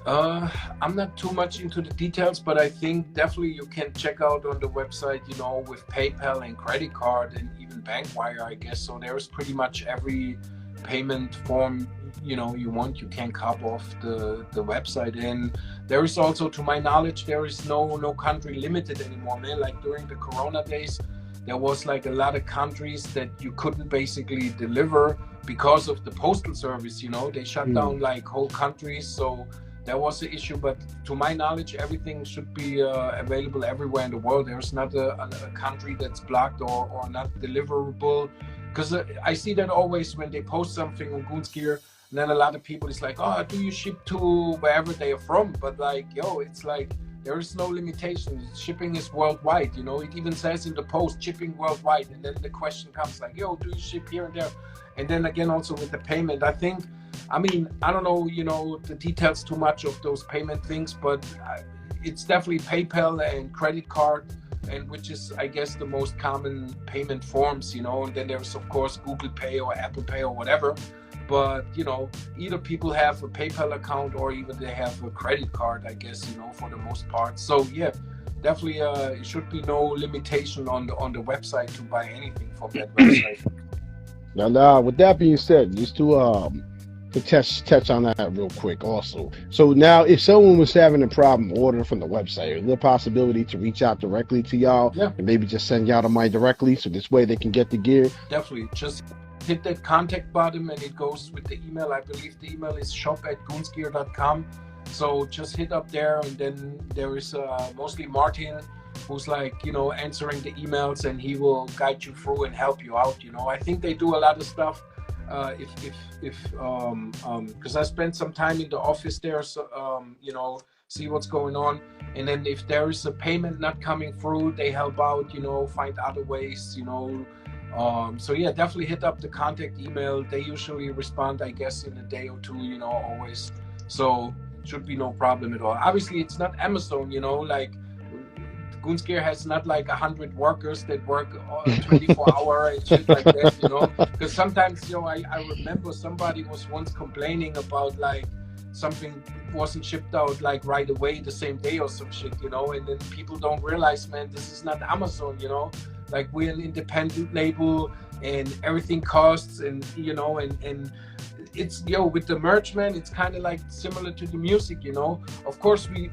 I'm not too much into the details, but I think definitely you can check out on the website, you know, with PayPal and credit card and even bank wire, I guess. So there's pretty much every payment form, you know, you want, you can cop off the website. And there is also, to my knowledge, there is no country limited anymore, man. Like during the Corona days, there was like a lot of countries that you couldn't basically deliver because of the postal service, you know, they shut down like whole countries. So that was the issue, but to my knowledge, everything should be available everywhere in the world. There's not a country that's blocked or not deliverable, because I see that always when they post something on Goons Gear, and then a lot of people is like, oh, do you ship to wherever they are from? But like, yo, it's like, there is no limitation. Shipping is worldwide, you know. It even says in the post, shipping worldwide, and then the question comes like, yo, do you ship here and there? And then again, also with the payment, I think, I mean, I don't know, you know, the details too much of those payment things, but it's definitely PayPal and credit card, and which is, I guess, the most common payment forms, you know. And then there's, of course, Google Pay or Apple Pay or whatever. But, you know, either people have a PayPal account or even they have a credit card, I guess, you know, for the most part. So, yeah, definitely it should be no limitation on the website to buy anything from that website. Now, with that being said, just to touch on that real quick also. So now, if someone was having a problem ordering from the website, is there a possibility to reach out directly to y'all and maybe just send y'all the money directly, so this way they can get the gear? Definitely. Just hit that contact button and it goes with the email. I believe the email is shop@goonsgear.com. So just hit up there, and then there is mostly Martin, who's like, you know, answering the emails, and he will guide you through and help you out. You know, I think they do a lot of stuff. Because I spent some time in the office there, so you know, see what's going on, and then if there is a payment not coming through, they help out, you know, find other ways, you know. So yeah, definitely hit up the contact email. They usually respond, I guess, in a day or two, you know, always. So should be no problem at all. Obviously, it's not Amazon, you know, like Goons Gear has not like 100 workers that work 24 hour and shit like that, you know. Because sometimes, you know, I remember somebody was once complaining about like something wasn't shipped out like right away the same day or some shit, you know. And then people don't realize, man, this is not Amazon, you know. Like, we're an independent label and everything costs, and you know, and it's with the merch, man, it's kind of like similar to the music, you know. Of course we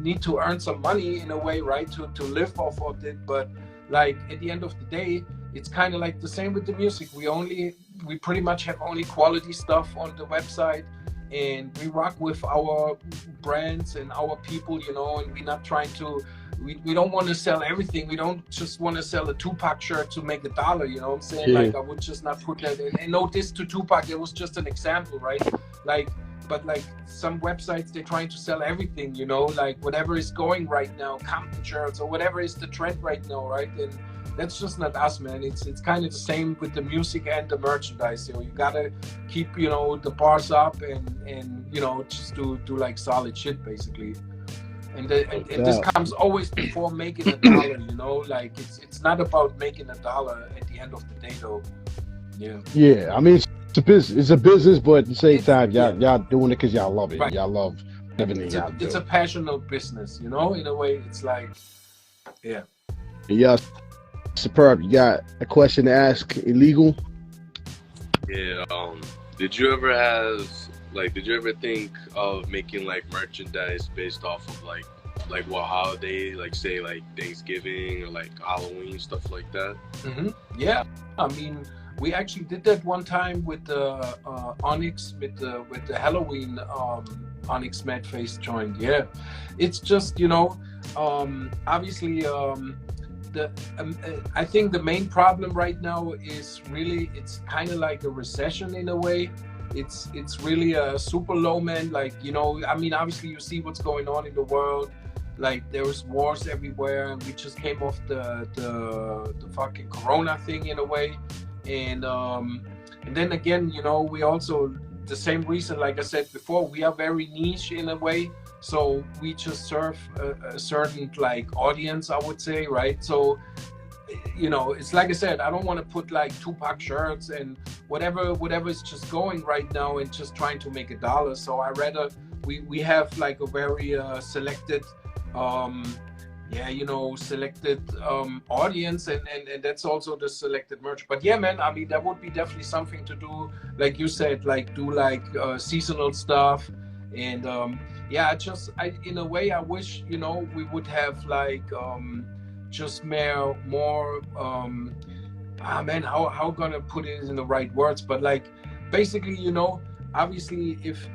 need to earn some money in a way, right, to live off of it, but like at the end of the day, it's kind of like the same with the music. We pretty much have only quality stuff on the website, and we rock with our brands and our people, you know, and we're not trying to, we don't want to sell everything. We don't just want to sell a Tupac shirt to make $1, you know what I'm saying? Like, I would just not put that in. And no diss to Tupac, it was just an example, right? Like, but like some websites, they're trying to sell everything, you know, like whatever is going right now, Compton shirts or whatever is the trend right now, right? And that's just not us, man. It's kind of the same with the music and the merchandise. You know, you gotta keep, you know, the bars up and you know, just do like solid shit basically. And this comes always before making $1, you know, like it's not about making $1 at the end of the day though. Yeah. Yeah, I mean, it's a business. It's a business, but at the same time, y'all doing it because y'all love it. Right. Y'all love everything y'all do. It's a passionate business, you know. In a way, it's like, yeah. Yeah, Superb. You got a question to ask Illegal? Yeah. Did you ever think of making like merchandise based off of like what holiday, like say like Thanksgiving or like Halloween, stuff like that? Mm-hmm. Yeah, I mean, we actually did that one time with the Onyx, with the Halloween Onyx Mad Face joint. Yeah, it's just, you know, obviously I think the main problem right now is really, it's kind of like a recession in a way. It's really a super low, man. Like, you know, I mean, obviously you see what's going on in the world. Like there's wars everywhere, and we just came off the fucking Corona thing in a way. And then again, you know, we also, the same reason, like I said before, we are very niche in a way. So we just serve a certain like audience, I would say, right? So, you know, it's like I said, I don't want to put like Tupac shirts and whatever is just going right now and just trying to make $1. So I rather we have like a very selected selected audience, and that's also the selected merch. But yeah, man, I mean, that would be definitely something to do, like you said, like do like seasonal stuff. And I in a way I wish, you know, we would have like just more how gonna put it in the right words, but like basically, you know, obviously if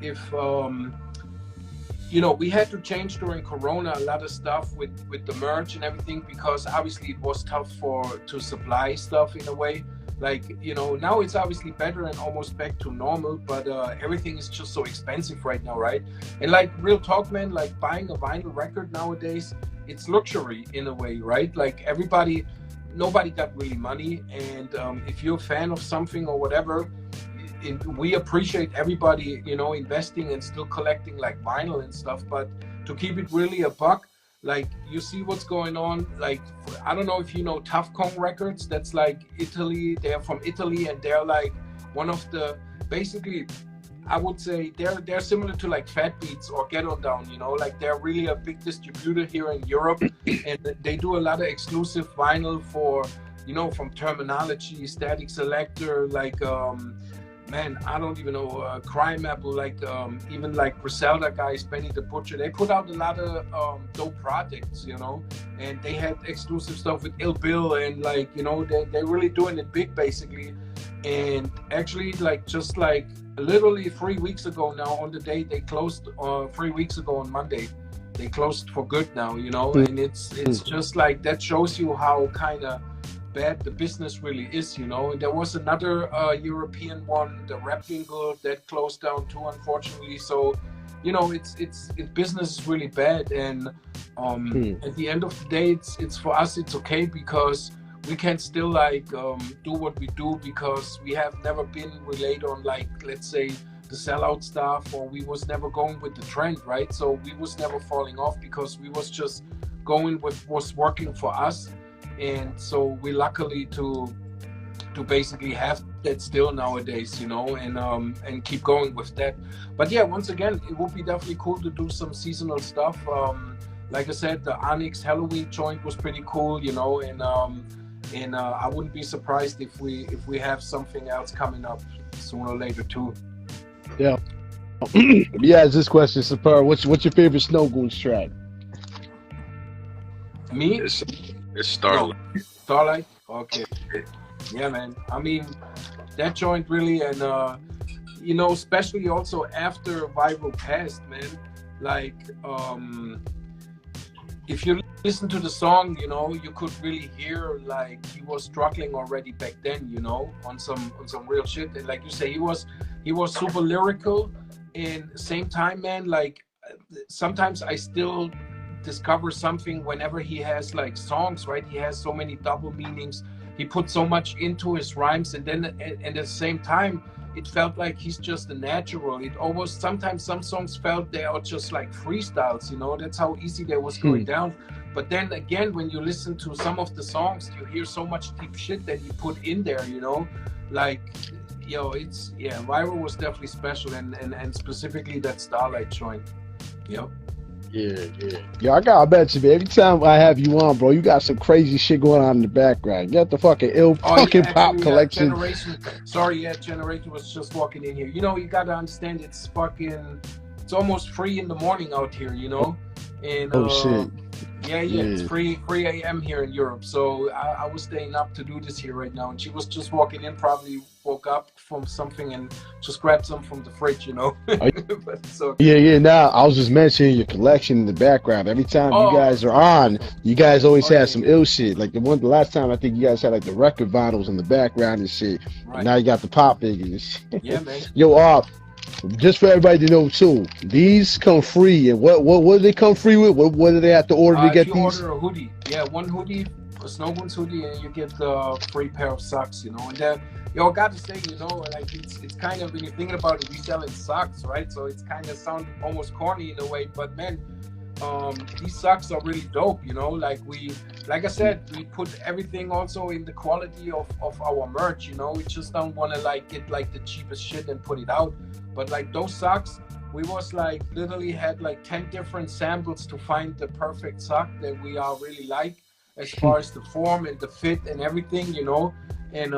you know, we had to change during Corona a lot of stuff with the merch and everything, because obviously it was tough to supply stuff in a way. Like, you know, now it's obviously better and almost back to normal, but everything is just so expensive right now, right? And like, real talk, man, like buying a vinyl record nowadays, it's luxury in a way, right? Like nobody got really money, and if you're a fan of something or whatever, we appreciate everybody, you know, investing and still collecting like vinyl and stuff. But to keep it really a buck, like you see what's going on, like I don't know if you know Tough Kong Records, that's like Italy, they're from Italy, and they're like one of the, basically I would say they're similar to like Fat Beats or Ghetto Down, you know, like they're really a big distributor here in Europe, and they do a lot of exclusive vinyl for, you know, from Terminology, Static Selector, like man, I don't even know, Crime Apple, like even like Griselda guys, Benny the Butcher, they put out a lot of dope projects, you know, and they had exclusive stuff with Ill Bill, and like, you know, they're really doing it big basically. And actually, like just like literally 3 weeks ago now, on the day they closed, 3 weeks ago on Monday, they closed for good now, you know. And it's just like, that shows you how kind of bad the business really is, you know. And there was another European one, the Rap Jingle, that closed down too, unfortunately. So, you know, it's business is really bad. And at the end of the day, it's for us, it's okay, because we can still like do what we do, because we have never been relayed on, like, let's say the sellout stuff, or we was never going with the trend, right? So we was never falling off, because we was just going with what's working for us. And so we luckily to basically have that still nowadays, you know, and keep going with that. But yeah, once again, it would be definitely cool to do some seasonal stuff. Like I said, the Onyx Halloween joint was pretty cool, you know, and And I wouldn't be surprised if we have something else coming up sooner or later too. Yeah. Yeah, this question, Super. What's your favorite Snowgoons track? Me? It's Starlight. No. Starlight? Okay. Yeah, man. I mean, that joint really, and you know, especially also after Viral passed, man. Like, if you listen to the song, you know, you could really hear like he was struggling already back then, you know, on some real shit. And like you say, he was super lyrical. And same time, man, like sometimes I still discover something whenever he has like songs, right? He has so many double meanings. He put so much into his rhymes, and then at the same time, it felt like he's just a natural. It almost, sometimes some songs felt they are just like freestyles, you know, that's how easy they was going down. But then again, when you listen to some of the songs, you hear so much deep shit that he put in there, you know, like, yo, it's, yeah, Viral was definitely special, and specifically that Starlight joint. Yep. Yeah, I bet you, man. Every time I have you on, bro, you got some crazy shit going on in the background. You got the fucking fucking pop collection. Generation was just walking in here. You know, you gotta understand, it's almost 3 in the morning out here, you know? And shit. Yeah, it's 3 a.m. here in Europe. So I was staying up to do this here right now. And she was just walking in, probably woke up from something and just grabbed some from the fridge, you know. But so, yeah. Now, I was just mentioning your collection in the background. Every time you guys are on, you guys always have some ill shit. Like the last time, I think you guys had like the record vinyls in the background and shit. Right. And now you got the pop figures. Yeah, man. Yo, just for everybody to know too, these come free. And what do they come free with? What do they have to order to get these? You order a hoodie. Yeah, one hoodie, a Snowgoons hoodie, and you get the free pair of socks, you know. And then, yo, I got to say, you know, like it's kind of, when you're thinking about it, we selling socks, right? So it's kind of sound almost corny in a way, but man, these socks are really dope, you know. Like I said, we put everything also in the quality of our merch, you know. We just don't want to like get like the cheapest shit and put it out. But like those socks, we was like literally had like 10 different samples to find the perfect sock that we are really like, as far as the form and the fit and everything, you know. And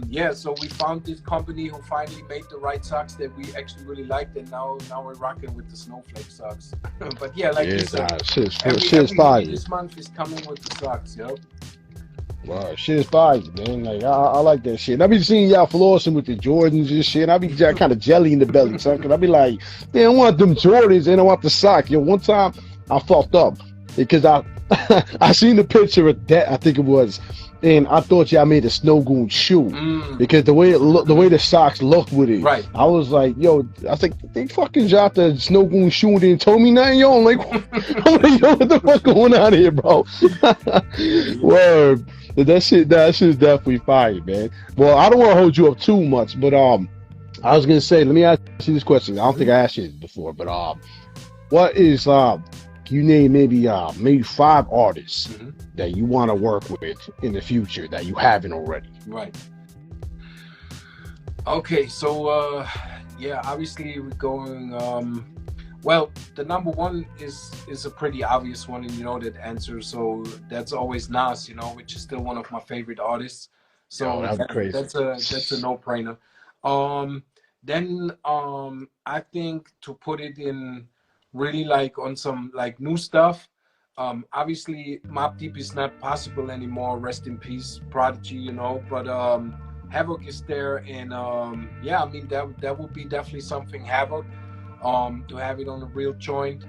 yeah, so we found this company who finally made the right socks that we actually really liked, and now we're rocking with the snowflake socks. But yeah, like you said, shit's fire. This month is coming with the socks, yo. Wow, shit's fire, man. Like I like that shit. And I be seeing y'all flossing with the Jordans and shit. And I be kind of jelly in the belly, son. Cause I be like, they don't want them Jordans, and I want the sock. Yo, one time I fucked up because I seen the picture of that, I think it was, and I thought y'all made a Snowgoon shoe because the way the socks looked with it. Right. I was like, yo, I think they fucking dropped the Snowgoon shoe and didn't tell me nothing, yo. I'm like, yo, what the fuck going on here, bro? Word. That shit's definitely fire, man. Well, I don't want to hold you up too much, but I was gonna say, let me ask you this question. I don't think I asked you this before, but what is can you name maybe 5 artists that you want to work with in the future that you haven't already? Right. Okay, so yeah, obviously we're going. Well, the number one is a pretty obvious one, and you know that answer. So that's always Nas, you know, which is still one of my favorite artists. So that's a no-brainer. Then I think to put it in really like on some like new stuff. Obviously, Mobb Deep is not possible anymore. Rest in peace, Prodigy, you know. But Havoc is there, and yeah, I mean that would be definitely something. Havoc. To have it on a real joint.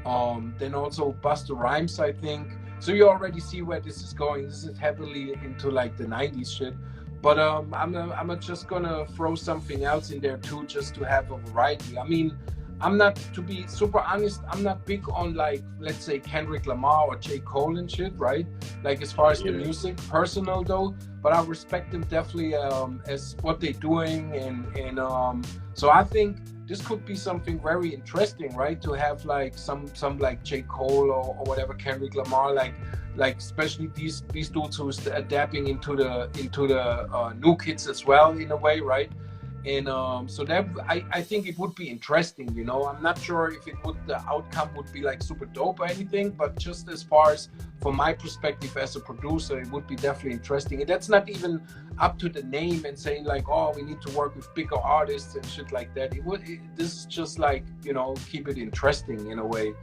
Then also Busta Rhymes, I think. So you already see where this is going. This is heavily into like the 90s shit. But I'm just gonna throw something else in there too, just to have a variety. I mean, I'm not, to be super honest, I'm not big on like, let's say Kendrick Lamar or J. Cole and shit, right? Like as far as the music, personal though, but I respect them definitely as what they're doing, and so I think this could be something very interesting, right? To have like some like J. Cole or whatever, Kendrick Lamar, like especially these dudes who's adapting into the new kids as well in a way, right? And so that I think it would be interesting, you know. I'm not sure if the outcome would be like super dope or anything, but just as far as from my perspective as a producer, it would be definitely interesting. And that's not even up to the name and saying like, oh, we need to work with bigger artists and shit like that. This is just like, you know, keep it interesting in a way.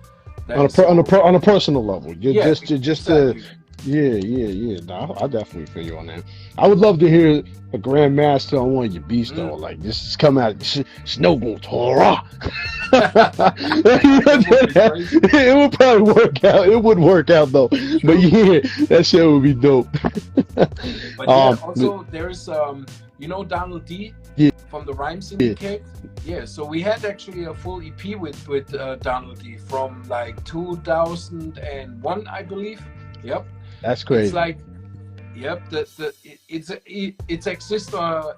On a personal level, just exactly. Yeah. No, I definitely feel you on that. I would love to hear a grandmaster on one of your beats though. Like this is coming out, Snowgoons, hurrah! It would probably work out. It would work out though. But yeah, that shit would be dope. But yeah, also there's you know Donald D. Yeah. From the Rhyme Syndicate. Yeah, so we had actually a full EP with Donald D. from like 2001, I believe. Yep. That's crazy. It's like, yep. It exists on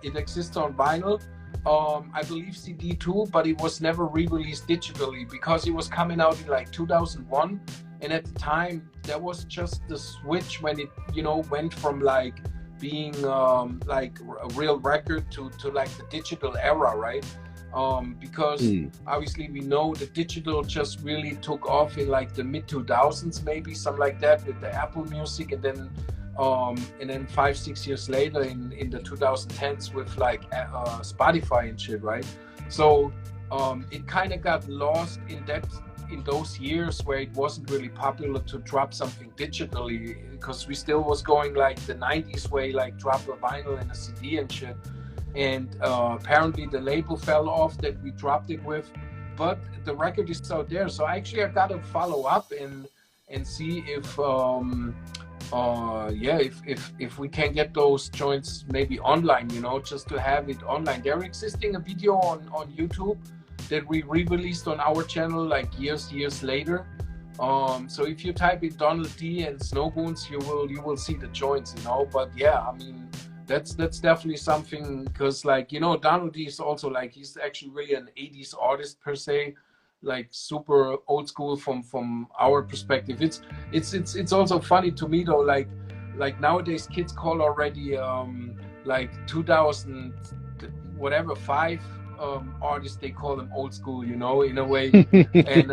vinyl. I believe CD too, but it was never re-released digitally because it was coming out in like 2001, and at the time that was just the switch when it, you know, went from like being like a real record to like the digital era, right? Because obviously we know the digital just really took off in like the mid 2000s, maybe something like that, with the Apple Music, and then 5-6 years later in the 2010s with like Spotify and shit, right? So it kind of got lost in those years where it wasn't really popular to drop something digitally, because we still was going like the 90s way, like drop a vinyl and a CD and shit. And apparently the label fell off that we dropped it with, but the record is out there. So I gotta follow up and see if if we can get those joints maybe online, you know, just to have it online. They're existing a video on YouTube that we re-released on our channel like years later. So if you type in Donald D and Snowgoons, you will see the joints, you know. But yeah, I mean, that's definitely something, because like, you know, Donald D is also like, he's actually really an 80s artist per se, like super old school from our perspective. It's also funny to me though, like nowadays kids call already like 2000 whatever 5 artists, they call them old school, you know, in a way. And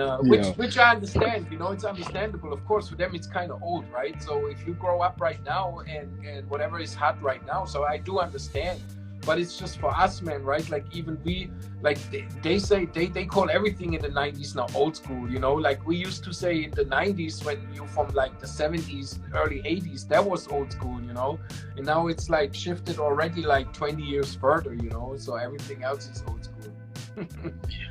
which I understand, you know, it's understandable. Of course, for them it's kind of old, right? So if you grow up right now and whatever is hot right now, so I do understand. But it's just for us, man, right? Like even we, like they say they call everything in the 90s now old school, you know? Like we used to say in the 90s, when you from like the 70s, early 80s, that was old school, you know? And now it's like shifted already like 20 years further, you know? So everything else is old school.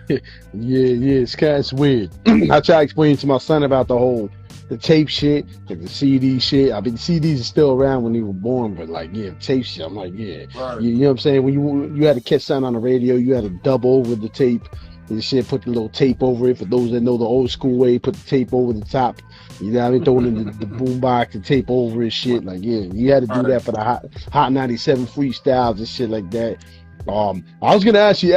yeah, it's weird. I try to explain to my son about the tape shit, like the CD shit. I mean, CDs are still around when they were born, but like, yeah, tape shit. I'm like, yeah, right. You know what I'm saying? When you had to catch something on the radio, you had to dub over the tape and shit, put the little tape over it. For those that know the old school way, put the tape over the top. You know what I mean? Throw it in the boom box and tape over it, shit. Like, yeah, you had to do that for the Hot 97 freestyles and shit like that. I was gonna ask you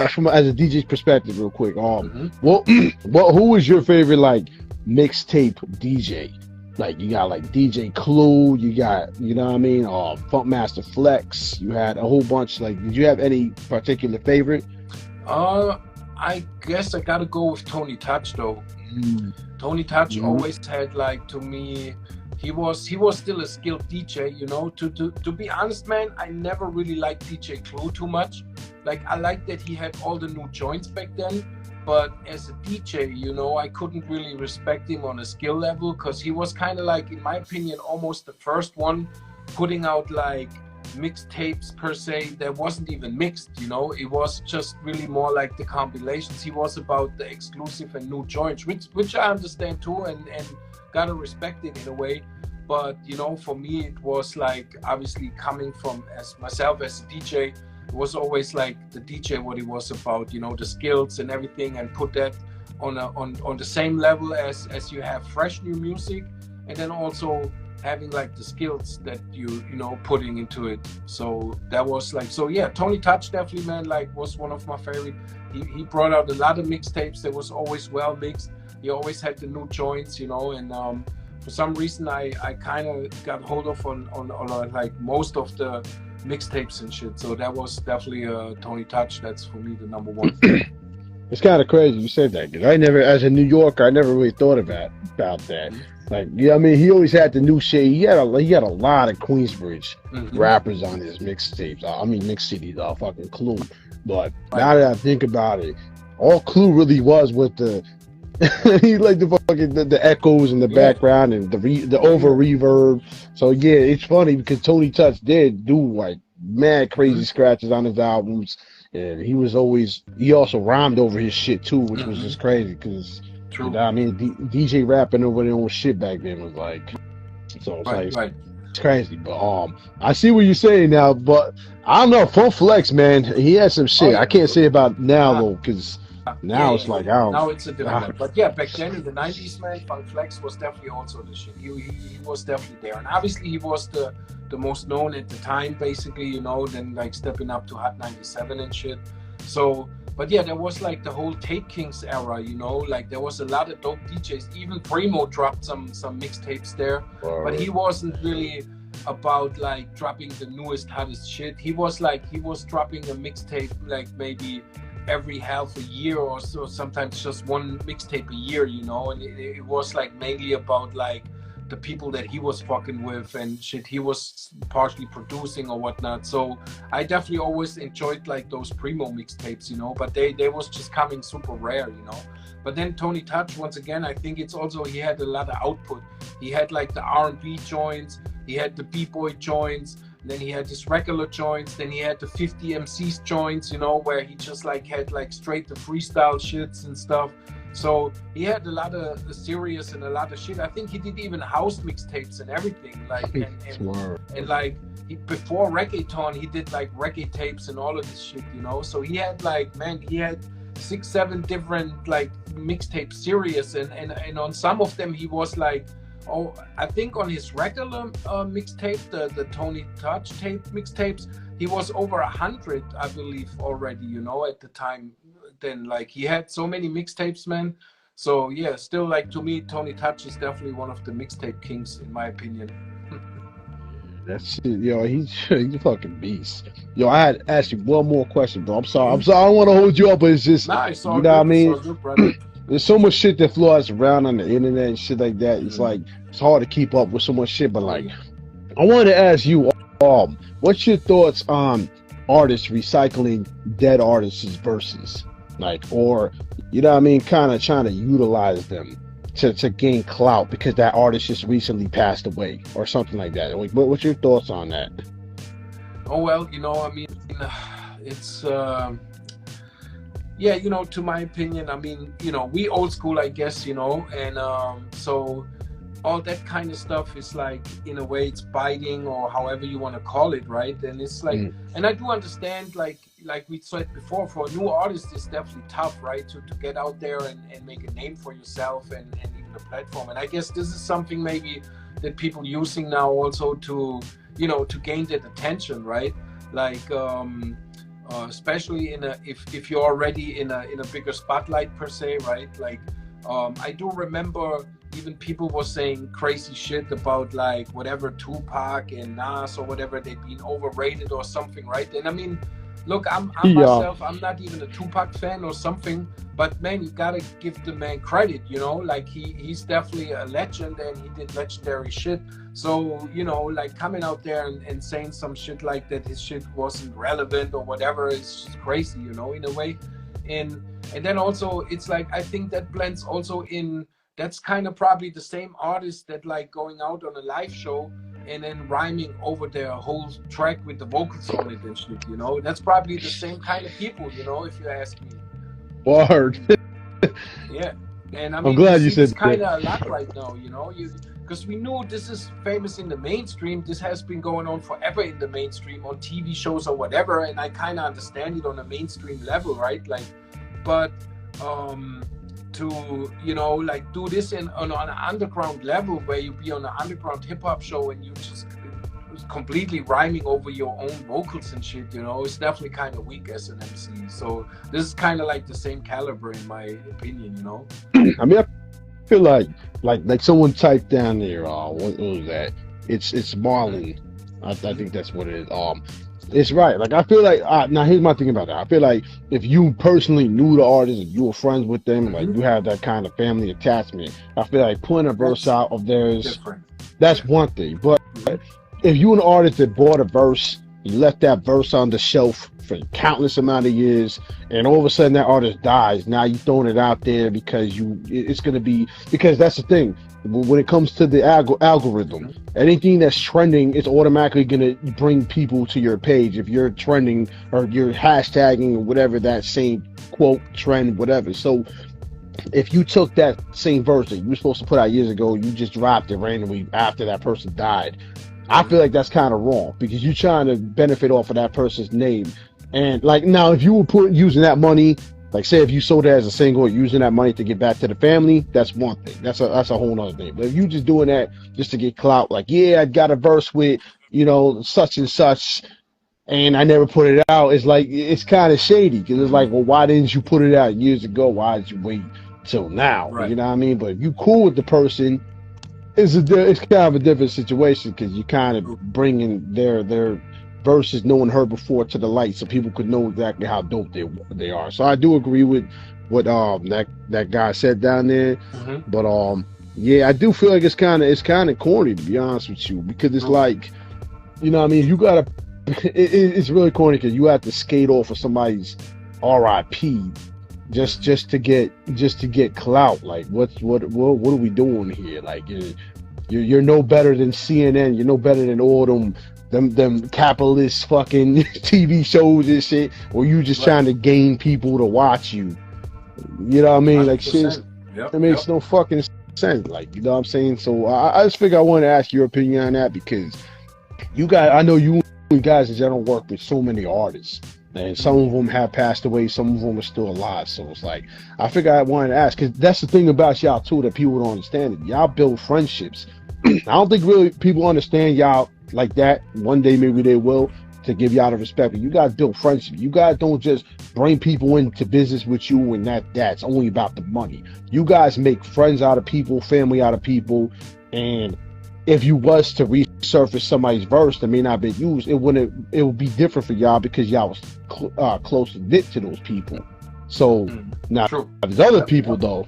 from as a DJ's perspective, real quick. Who was your favorite like mixtape DJ? Like you got like DJ Clue, you got, you know what I mean, Funkmaster Flex. You had a whole bunch. Like, did you have any particular favorite? I guess I gotta go with Tony Touch though. Tony Touch always had, like, to me, he was still a skilled DJ, you know. To be honest, man, I never really liked DJ Clue too much. Like, I liked that he had all the new joints back then, but as a DJ, you know, I couldn't really respect him on a skill level, because he was kind of like, in my opinion, almost the first one putting out like mixtapes per se that wasn't even mixed, you know. It was just really more like the compilations. He was about the exclusive and new joints, which I understand too, and gotta respect it in a way. But, you know, for me, it was like, obviously coming from as myself as a DJ, it was always like the DJ, what it was about, you know, the skills and everything, and put that on the same level as you have fresh new music, and then also having like the skills that you know putting into it. So that was like, so yeah, Tony Touch definitely, man, like was one of my favorite. He brought out a lot of mixtapes that was always well mixed. He always had the new joints, you know, and for some reason I kind of got hold of on like most of the mixtapes and shit. So that was definitely Tony Touch. That's for me the number one. It's kind of crazy you said that, because I never, as a New Yorker, I never really thought about that. Like, yeah, I mean, he always had the new shit. He had a lot of Queensbridge rappers on his mixtapes. I mean, mix CDs, fucking Clue. But now that I think about it, all Clue really was with the he like the fucking the echoes in the background and the over reverb. So yeah, it's funny because Tony Touch did do like mad crazy scratches on his albums, and he also rhymed over his shit too, which was just crazy because you know, I mean, DJ rapping over their own shit back then was like, so it's it's crazy. But I see what you're saying now, but I don't know. Funk Flex, man, he had some shit. I can't say about now though, because now it's like, I don't. Now it's a different one. But yeah, back then in the 90s, man, Funk Flex was definitely also the shit. He was definitely there, and obviously he was the most known at the time, basically, you know. Then like stepping up to Hot 97 and shit. So. But yeah, there was like the whole Tape Kings era, you know, like there was a lot of dope DJs. Even Primo dropped some mixtapes there, but he wasn't really about like dropping the newest, hottest shit. He was dropping a mixtape like maybe every half a year or so, sometimes just one mixtape a year, you know, and it was like mainly about like the people that he was fucking with and shit he was partially producing or whatnot. So I definitely always enjoyed like those Primo mixtapes, you know, but they was just coming super rare, you know. But then Tony Touch, once again, I think it's also, he had a lot of output. He had like the R&B joints, he had the B-boy joints, then he had his regular joints, then he had the 50 MCs joints, you know, where he just like had like straight the freestyle shits and stuff. So he had a lot of the serious and a lot of shit. I think he did even house mixtapes and everything. Like and like before reggaeton, he did like reggae tapes and all of this shit, you know. So he had like, man, he had 6-7 different like mixtape series, and on some of them he was like, oh, I think on his regular mixtape, the Tony Touch tape mixtapes, he was over 100, I believe, already, you know, at the time. Then like he had so many mixtapes, man. So yeah, still like to me, Tony Touch is definitely one of the mixtape kings in my opinion. That's it, yo. He's a fucking beast. Yo, I had to ask you one more question, bro. I'm sorry. I don't want to hold you up, but it's just, it's you know what I mean? There's so much shit that flies around on the internet and shit like that. It's like it's hard to keep up with so much shit. But like, I wanted to ask you, what's your thoughts on artists recycling dead artists' verses? Like, or, you know what I mean, kind of trying to utilize them to gain clout because that artist just recently passed away or something like that. Like, what's your thoughts on that? Oh, well, you know, I mean, it's, yeah, you know, to my opinion, I mean, you know, we old school, I guess, you know, and so all that kind of stuff is like, in a way, it's biting or however you want to call it, right? And it's like, and I do understand, like we said before, for a new artist, it's definitely tough, right? To get out there and make a name for yourself and even a platform. And I guess this is something maybe that people using now also to, you know, to gain that attention, right? Like, especially if you're already in a bigger spotlight per se, right? Like, I do remember even people were saying crazy shit about like whatever Tupac and Nas or whatever, they've been overrated or something, right? And I mean, look, I'm myself, I'm not even a Tupac fan or something, but man, you gotta give the man credit, you know, like he's definitely a legend and he did legendary shit. So, you know, like coming out there and saying some shit like that his shit wasn't relevant or whatever is just crazy, you know, in a way. And then also it's like, I think that blends also in, that's kind of probably the same artist that like going out on a live show and then rhyming over their whole track with the vocals on it and shit, you know. That's probably the same kind of people, you know, if you ask me. Word. Yeah. And I mean, I'm glad you said it's kind of a lot right now, you know, because we knew this is famous in the mainstream. This has been going on forever in the mainstream on TV shows or whatever, and I kind of understand it on a mainstream level, right? Like, but to, you know, like do this on an underground level where you be on an underground hip-hop show and you just completely rhyming over your own vocals and shit, you know, it's definitely kind of weak as an MC. So this is kind of like the same caliber in my opinion, you know. I mean, I feel like someone typed down there, what was that? It's Marlon. I think that's what it is. It's right. Like I feel like now here's my thing about that. I feel like if you personally knew the artist and you were friends with them, like you have that kind of family attachment, I feel like putting a verse out of theirs, different. that's one thing. But if you an artist that bought a verse, you left that verse on the shelf for countless amount of years, and all of a sudden that artist dies, now you throwing it out there because it's gonna be, because that's the thing. When it comes to the algorithm, anything that's trending is automatically going to bring people to your page if you're trending or you're hashtagging or whatever that same quote, trend, whatever. So if you took that same verse that you were supposed to put out years ago, you just dropped it randomly after that person died, I feel like that's kind of wrong because you're trying to benefit off of that person's name. And like now, if you were using that money, like say if you sold it as a single, using that money to get back to the family, that's one thing. That's a whole nother thing. But if you just doing that just to get clout, like, yeah, I got a verse with, such and such, and I never put it out, it's like, it's kind of shady because it's like, well, why didn't you put it out years ago? Why did you wait till now? Right. You know what I mean? But if you cool with the person, it's kind of a different situation because you kind of bringing their versus knowing her before to the light so people could know exactly how dope they are. So I do agree with what that guy said down there. But yeah, I do feel like it's kind of corny, to be honest with you, because it's like, you know what I mean, you gotta it's really corny because you have to skate off of somebody's RIP just to get clout. Like what are we doing here? Like you're no better than CNN, you're no better than all them capitalist fucking TV shows and shit, or you just trying to gain people to watch you. You know what I mean? Like shit, it makes no fucking sense. Like, you know what I'm saying? So I just figure I want to ask your opinion on that because you guys, I know you guys in general work with so many artists, and some of them have passed away, some of them are still alive. So it's like, I figure I wanted to ask, because that's the thing about y'all too that people don't understand. It. Y'all build friendships. I don't think really people understand y'all like that. One day maybe they will, to give y'all the respect, but you guys build friendship. You guys don't just bring people into business with you and that's only about the money. You guys make friends out of people, family out of people, and if you was to resurface somebody's verse that may not have been used, it would be different for y'all because y'all was close knit to those people. So now there's other people though,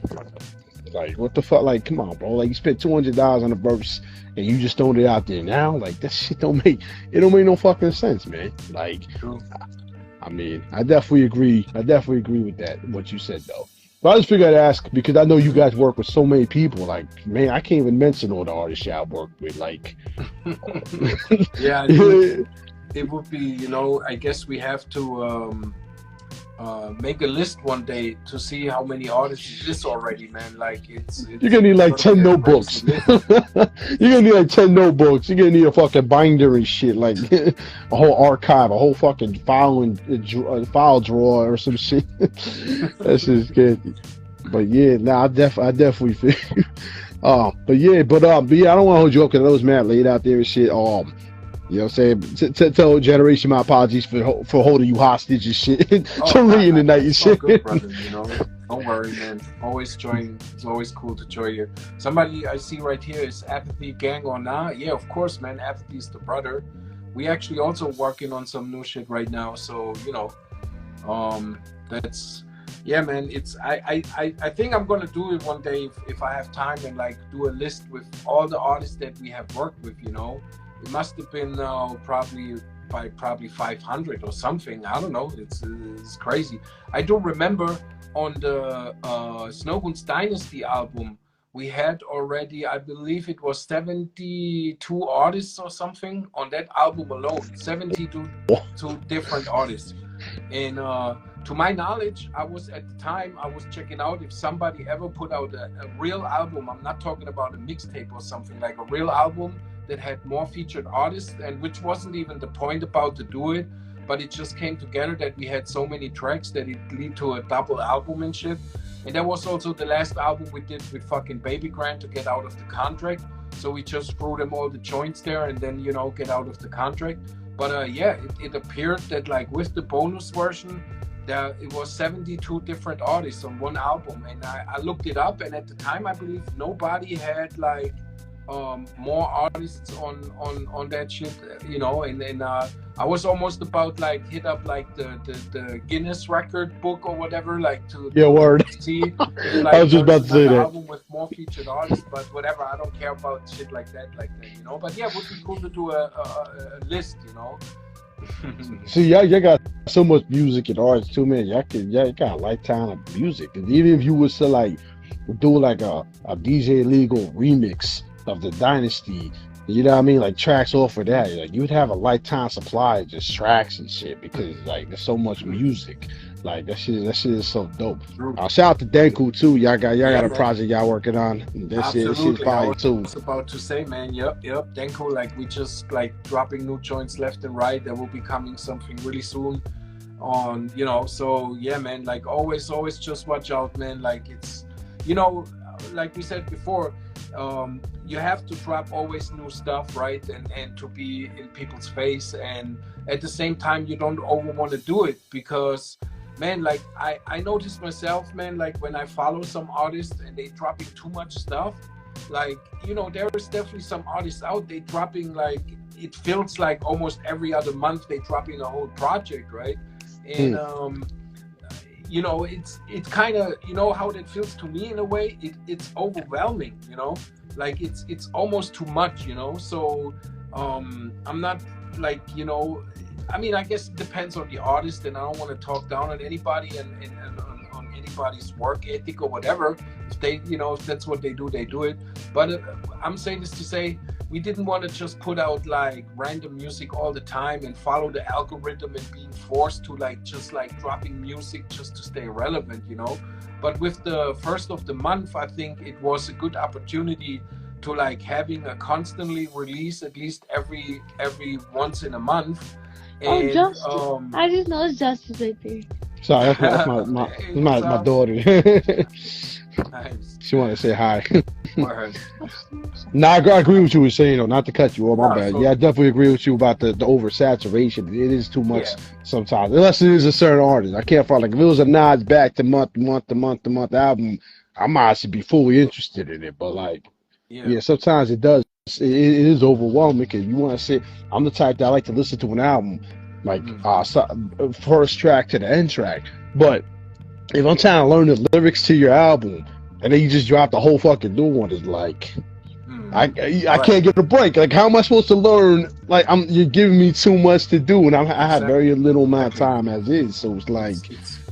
like what the fuck, like come on bro, like you spent $200 on a verse and you just throwing it out there now, like that shit don't make no fucking sense, man. Like I mean, I definitely agree with that, what you said though. But I just figured I'd ask because I know you guys work with so many people. Like, man, I can't even mention all the artists y'all work with. Like, yeah, it would be, I guess we have to make a list one day to see how many artists it is already, man. Like, it's you're gonna need like 10 notebooks. You're gonna need like 10 notebooks. You're gonna need a fucking binder and shit, like a whole archive, a whole fucking file drawer or some shit. That's just good. But yeah, I definitely feel. But yeah, I don't want to hold you up because I was mad laid out there and shit. You know what I'm saying? Tell Generation my apologies for holding you hostage and shit. Till late in the night and shit. Good, brother, Don't worry, man. It's always cool to join you. Somebody I see right here is Apathy Gang or Nah. Yeah, of course, man. Apathy is the brother. We actually also working on some new shit right now. So, that's, yeah, man. It's, I think I'm going to do it one day if I have time and like do a list with all the artists that we have worked with, It must have been probably 500 or something. I don't know. It's crazy. I do remember on the Snowgoons Dynasty album, we had already, I believe it was 72 artists or something on that album alone. 72 different artists. And to my knowledge, I was checking out if somebody ever put out a real album. I'm not talking about a mixtape or something, like a real album that had more featured artists, and which wasn't even the point about to do it, but it just came together that we had so many tracks that it led to a double album and shit. And that was also the last album we did with fucking Baby Grant to get out of the contract. So we just threw them all the joints there and then, get out of the contract. But yeah, it appeared that like with the bonus version, it was 72 different artists on one album. And I looked it up, and at the time, I believe nobody had like more artists on that shit, you know, and I was almost about like hit up like the Guinness record book or whatever, like to word. see if, like, I was just about to say that. album with more featured artists, but whatever, I don't care about shit like that, you know. But yeah, it would be cool to do a list, you know. See, y'all got so much music and arts too, man. Y'all got a lifetime of music. And even if you was to like do like a Djillegal remix of the Dynasty, you know what I mean, like tracks off of that, like you'd have a lifetime supply of just tracks and shit, because like there's so much music. Like that shit is so dope. Shout out to Denku too. Y'all got a project y'all working on. This shit's fire too. I was about to say, man. Yep. Denku, like we just like dropping new joints left and right. There will be coming something really soon on, you know. So yeah, man. Like always just watch out, man. Like it's, you know, like we said before, you have to drop always new stuff, right? And to be in people's face, and at the same time you don't over want to do it, because man, like I noticed myself, man, like when I follow some artists and they dropping too much stuff, like, you know, there is definitely some artists out there dropping, like, it feels like almost every other month they dropping a whole project, right? And you know, it's kind of, you know how that feels to me in a way. It's overwhelming, you know, like it's almost too much, you know. So I'm not like, you know, I mean, I guess it depends on the artist, and I don't want to talk down on anybody and on anybody's work ethic or whatever. If they, you know, if that's what they do it. But I'm saying this to say, we didn't want to just put out like random music all the time and follow the algorithm and being forced to like just like dropping music just to stay relevant, you know. But with the first of the month, I think it was a good opportunity to like having a constantly release at least every once in a month. And, oh, Justice. I just know it's Justice right there. Sorry, that's my daughter. Nice. She wanted to say hi. Nah, I agree with you were saying, though, not to cut you off, my bad. Yeah, I definitely agree with you about the oversaturation. It is too much sometimes, unless it is a certain artist. I can't find, like, if it was a nods back to month album, I might should be fully interested in it. But like, yeah, sometimes it does. It is overwhelming, because you want to say, I'm the type that I like to listen to an album, like first track to the end track. But if I'm trying to learn the lyrics to your album and then you just drop the whole fucking new one, it's like I can't get a break. Like, how am I supposed to learn? Like, you're giving me too much to do, and I have very little amount of time as is. So it's like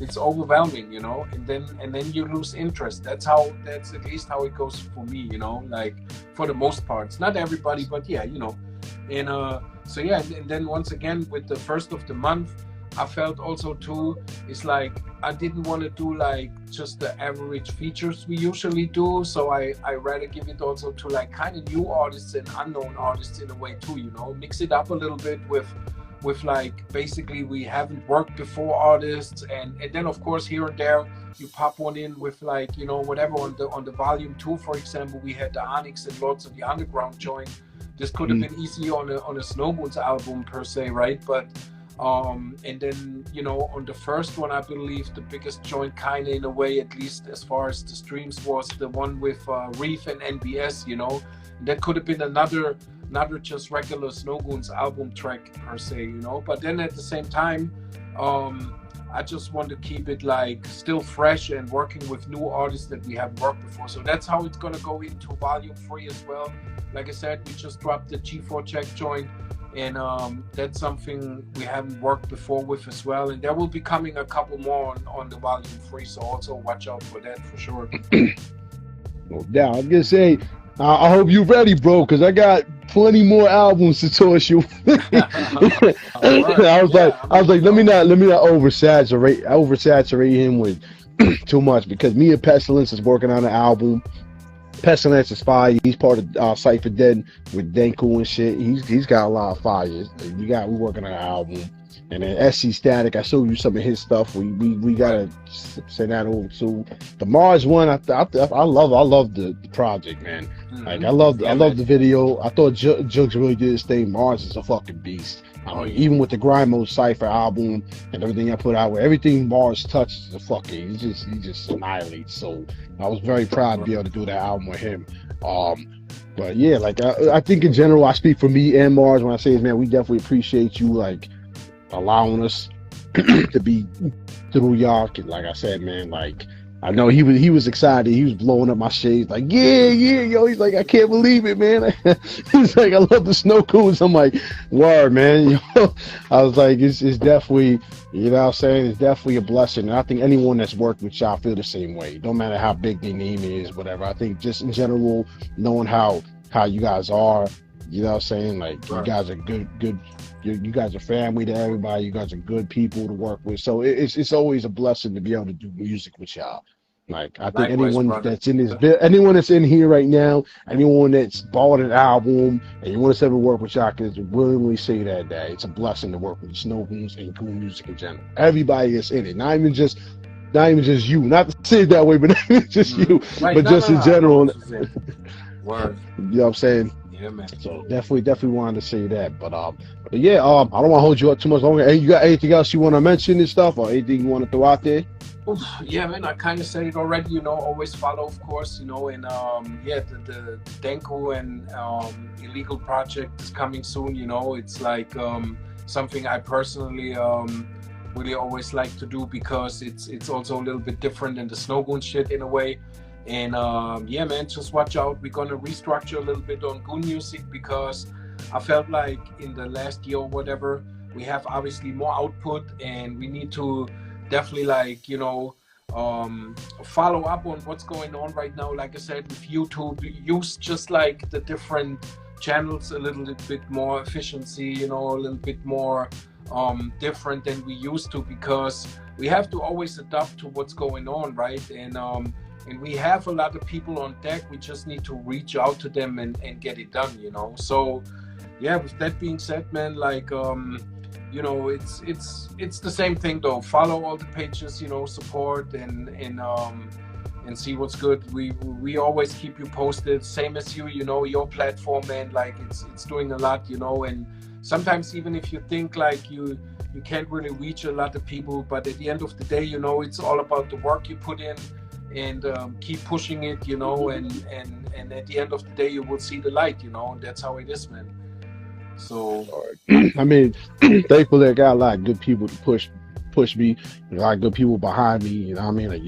it's overwhelming, you know. And then you lose interest. That's at least how it goes for me, you know. Like, for the most part, it's not everybody, but yeah, you know. And so yeah, and then once again with the first of the month, I felt also too, it's like I didn't want to do like just the average features we usually do, so I rather give it also to like kind of new artists and unknown artists in a way too, you know, mix it up a little bit with like basically we haven't worked before artists, and then of course here and there you pop one in with like, you know, whatever on the volume 2, for example, we had the Onyx and Lords of the Underground joint. This could have been easy on a Snowgoons album per se, right? But and then, you know, on the first one, I believe the biggest joint kind of in a way, at least as far as the streams, was the one with Reef and NBS, you know. And that could have been another just regular Snowgoons album track per se, you know. But then at the same time, I just want to keep it like still fresh and working with new artists that we haven't worked before. So that's how it's gonna go into volume 3 as well. Like I said, we just dropped the G4 Check joint, and that's something we haven't worked before with as well. And there will be coming a couple more on the volume 3, so also watch out for that for sure. No doubt. I'm gonna say, I hope you're ready, bro, because I got plenty more albums to toss you. I was like, let me not oversaturate him with too much, because me and Pestilence is working on an album. Pestilence is fire. He's part of Cypher Dead with Denku and shit. He's got a lot of fires. We working on an album. And then SC Static, I showed you some of his stuff. We gotta send that over to the Mars one. I love the project, man. Like I love the video. I thought Jugs really did his thing. Mars is a fucking beast. I mean, even with the Grind Mode Cypher album and everything I put out, where everything Mars touches, he just annihilates. So I was very proud to be able to do that album with him. But yeah, like I think in general, I speak for me and Mars when I say, man, we definitely appreciate you like allowing us to be through y'all. Like I said, man, like I know he was excited. He was blowing up my shades, like yeah, yo. He's like, I can't believe it, man. He's like, I love the Snowgoons. I'm like, word, man. Yo. I was like, it's definitely, you know what I'm saying? It's definitely a blessing. And I think anyone that's worked with y'all feel the same way. Don't matter how big their name is, whatever. I think just in general, knowing how you guys are, you know what I'm saying? Like, you guys are good. You guys are family to everybody. You guys are good people to work with. So it's always a blessing to be able to do music with y'all. Like, I think anyone that's in here right now, anyone that's bought an album and you want to ever work with y'all, can willingly say that it's a blessing to work with Snowgoons and goon music in general. Everybody that's in it, not even just you. Not to say it that way, but not even just you, but just in general. Word. You know what I'm saying? Yeah, man. So definitely wanted to say that. But yeah, I don't want to hold you up too much longer. Hey, you got anything else you want to mention and stuff, or anything you want to throw out there? Yeah, man, I kind of said it already, you know, always follow, of course, you know, and yeah, the Denko and Djillegal project is coming soon, you know. It's like something I personally really always like to do, because it's also a little bit different than the Snowgoons shit in a way. And yeah, man, just watch out. We're gonna restructure a little bit on goon music, because I felt like in the last year or whatever, we have obviously more output, and we need to definitely, like, you know, follow up on what's going on right now. Like I said, with YouTube, use just like the different channels a little bit more efficiency, you know, a little bit more different than we used to, because we have to always adapt to what's going on, right? And we have a lot of people on deck. We just need to reach out to them and get it done, you know. So yeah, with that being said, man, like you know, it's the same thing though. Follow all the pages, you know, support and see what's good. We always keep you posted, same as you know, your platform, man, like it's doing a lot, you know. And sometimes even if you think like you can't really reach a lot of people, but at the end of the day, you know, it's all about the work you put in, and keep pushing it, you know, and at the end of the day you will see the light, you know, and that's how it is, man. So I mean, thankfully I got a lot of good people to push me, a lot of good people behind me, you know what I mean? Like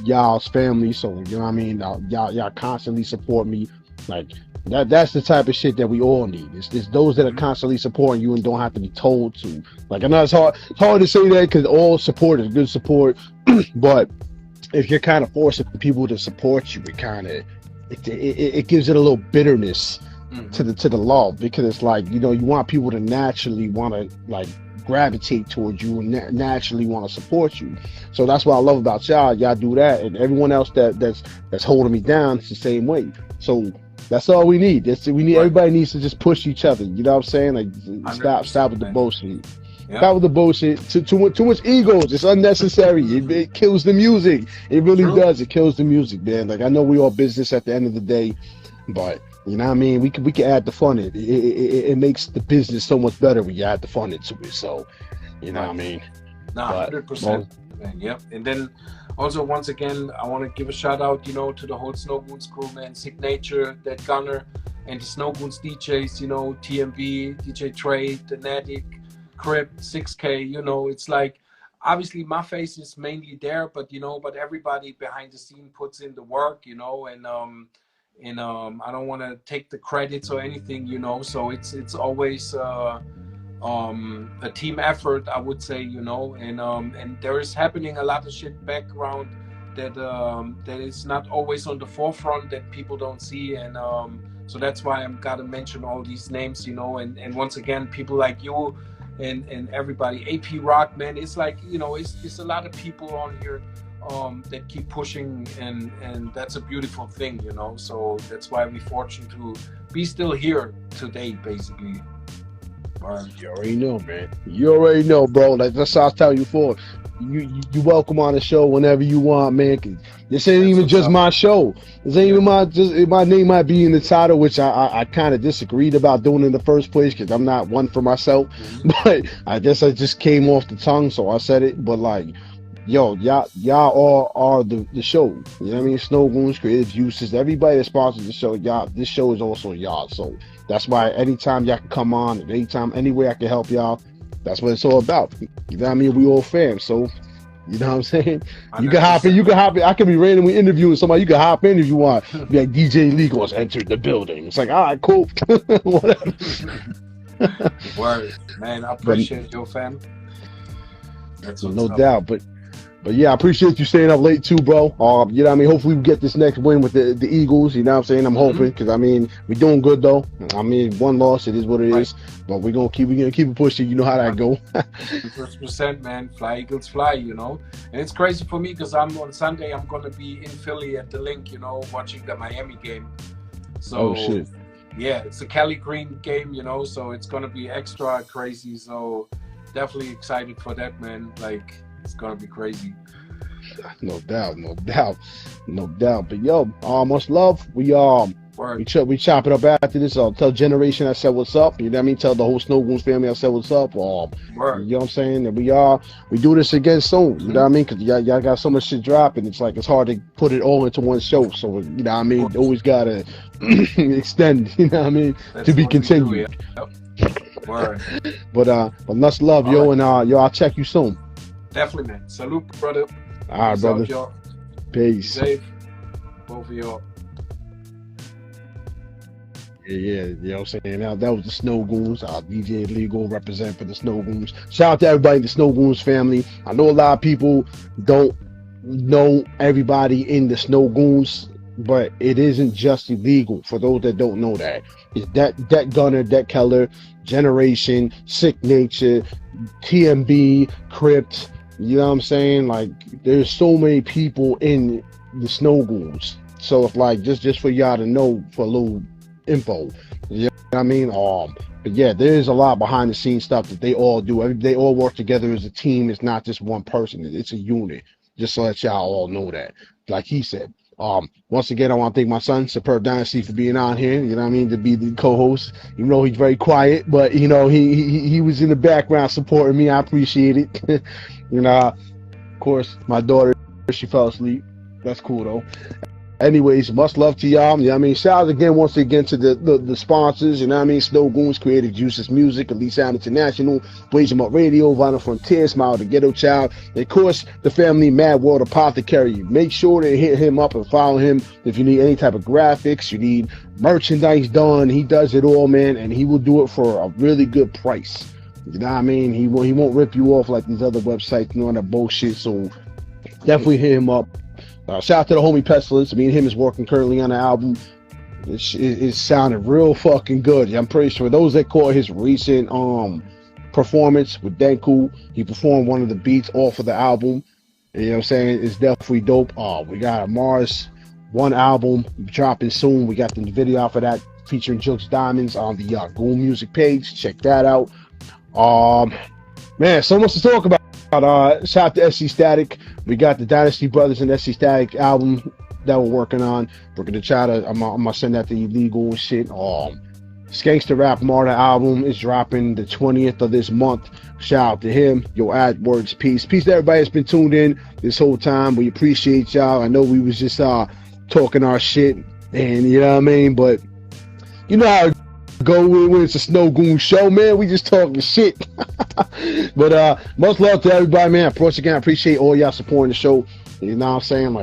y'all's family, so you know what I mean, y'all constantly support me. Like that's the type of shit that we all need. It's those that are constantly supporting you and don't have to be told to. Like, I know it's hard to say that, because all support is good support, but if you're kind of forcing people to support you, it gives it a little bitterness to the law, because it's like, you know, you want people to naturally want to like gravitate towards you and naturally want to support you. So that's what I love about y'all. Y'all do that, and everyone else that's holding me down, it's the same way. So that's all we need. Everybody needs to just push each other. You know what I'm saying? Like, stop with the bullshit. Yep. Stop with the bullshit. Too much egos. It's unnecessary. It kills the music. It really does. It kills the music, man. Like, I know we all business at the end of the day, but you know what I mean? We can add the fun in. It makes the business so much better when you add the fun into it. So, you know what I mean? Nah, 100%. Man, yep. And then also, once again, I want to give a shout out, you know, to the whole Snowgoons crew, man. Signature, that Gunner, and the Snowgoons DJs, you know, TMB, DJ Trey, The Natic, Crip, 6K, you know. It's like, obviously my face is mainly there, but you know, everybody behind the scene puts in the work, you know, and I don't want to take the credits or anything, you know. So it's always a team effort, I would say, you know. And there is happening a lot of shit background that is not always on the forefront, that people don't see, and so that's why I'm gotta mention all these names, you know. And once again, people like you and everybody, AP Rock, man, it's like, you know, it's a lot of people on here that keep pushing, and that's a beautiful thing, you know. So that's why we're fortunate to be still here today, basically. You already know, man. You already know, bro. Like that's what I was telling you before. You welcome on the show whenever you want, man. 'Cause this ain't even just my show. This ain't even my name might be in the title, which I kind of disagreed about doing in the first place because I'm not one for myself. But I guess I just came off the tongue, so I said it. But like, yo, y'all all are the show. You know what I mean? Snowgoons, Creative Uses, everybody that sponsors the show, y'all. This show is also y'all. So that's why anytime y'all can come on, anytime, anywhere I can help y'all. That's what it's all about. You know what I mean? We all fam, so you know what I'm saying? You can hop in. I can be randomly interviewing somebody. You can hop in if you want. Be like Djillegal has entered the building. It's like, all right, cool. Whatever. Word, man. I appreciate your fam. That's no doubt, but yeah, I appreciate you staying up late too, bro. You know what I mean? Hopefully we get this next win with the Eagles. You know what I'm saying? I'm hoping because I mean we're doing good though. I mean one loss, it is what it is. But we're gonna keep it pushing. You know how that go. 100%, man. Fly Eagles fly. You know, and it's crazy for me because I'm on Sunday. I'm gonna be in Philly at the Link. You know, watching the Miami game. So, oh shit. Yeah, it's a Cali Green game. You know, so it's gonna be extra crazy. So definitely excited for that, man. Like. It's gonna be crazy. No doubt. But yo, much love. We chop it up after this. Tell Generation I said what's up. You know what I mean? Tell the whole Snowgoons family I said what's up. You know what I'm saying? And we do this again soon. You know what I mean? Because y'all got so much shit dropping. It's like it's hard to put it all into one show. So you know what I mean? Always gotta extend. You know what I mean? That's to be continued. Word. But much love, yo, and yo, I'll check you soon. Definitely, man. Salute, brother. All right, brother. Y'all. Peace. Safe. Both of y'all. Yeah, you know what I'm saying? Now, that was the Snowgoons. Djillegal represent for the Snowgoons. Shout out to everybody in the Snowgoons family. I know a lot of people don't know everybody in the Snowgoons, but it isn't just illegal for those that don't know that. It's Det Gunner, Det Keller, Generation, Sick Nature, TMB, Crypt. You know what I'm saying? Like, there's so many people in the Snowgoons. So it's like just for y'all to know for a little info. You know what I mean? But yeah, there is a lot behind the scenes stuff that they all do. They all work together as a team. It's not just one person. It's a unit. Just so that y'all all know that. Like he said. Once again, I want to thank my son, SupremeDaalmighty, for being on here. You know what I mean? To be the co-host. Even though he's very quiet, but you know, he was in the background supporting me. I appreciate it. You know, of course, my daughter, she fell asleep. That's cool though. Anyways, much love to y'all. You know what I mean? Shout out again, once again, to the sponsors. You know what I mean? Snowgoons, Creative Juices Music, Elite Sound International, Blaze 'em Up Radio, Vinyl Frontier, Smile the Ghetto Child, and of course, the family Mad World Apothecary. Make sure to hit him up and follow him if you need any type of graphics, you need merchandise done. He does it all, man, and he will do it for a really good price. You know what I mean? He won't rip you off like these other websites, you know, that bullshit. So definitely hit him up. Shout out to the homie Pestilence. Me and him is working currently on the album. It sounded real fucking good. I'm pretty sure those that caught his recent performance with Denku, he performed one of the beats off of the album. You know what I'm saying? It's definitely dope. We got a Mars 1 album dropping soon. We got the video off of that featuring Jokes Diamonds on the goonmusick page. Check that out. Man, so much to talk about. Shout out to SC Static. We got the Dynasty Brothers and SC Static album that we're working on. We're gonna try to. I'm gonna send that to Illegal and shit. Skangsta Rap Martyr album is dropping the 20th of this month. Shout out to him. Yo, AdWords, peace to everybody that's been tuned in this whole time. We appreciate y'all. I know we was just talking our shit, and you know what I mean. But you know how it go when it's a Snowgoon show, man. We just talking shit. But much love to everybody, man. Once again, I appreciate all y'all supporting the show. You know what I'm saying?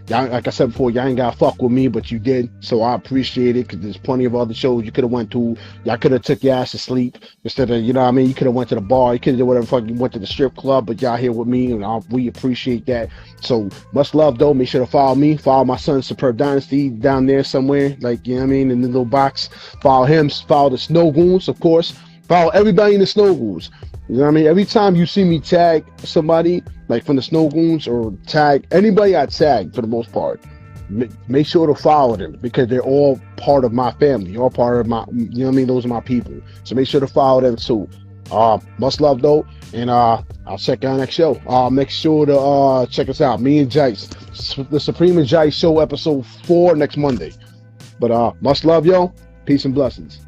Like I said before, y'all ain't gotta fuck with me, but you did. So I appreciate it, because there's plenty of other shows you could have went to. Y'all could have took your ass to sleep instead of, you know what I mean? You could have went to the bar. You could have did whatever fuck you went to the strip club, but y'all here with me, and we appreciate that. So much love, though. Make sure to follow me. Follow my son, SupremeDynasty, down there somewhere. Like, you know what I mean? In the little box. Follow him. Follow the Snowgoons, of course. Follow everybody in the Snowgoons. You know what I mean? Every time you see me tag somebody, like from the Snowgoons, or tag anybody I tag for the most part, make sure to follow them because they're all part of my family, all part of my, you know what I mean? Those are my people. So make sure to follow them too. Much love though, and I'll check out next show. Make sure to check us out, me and Jice, the Supreme and Jice show, episode 4 next Monday. But much love, yo. Peace and blessings.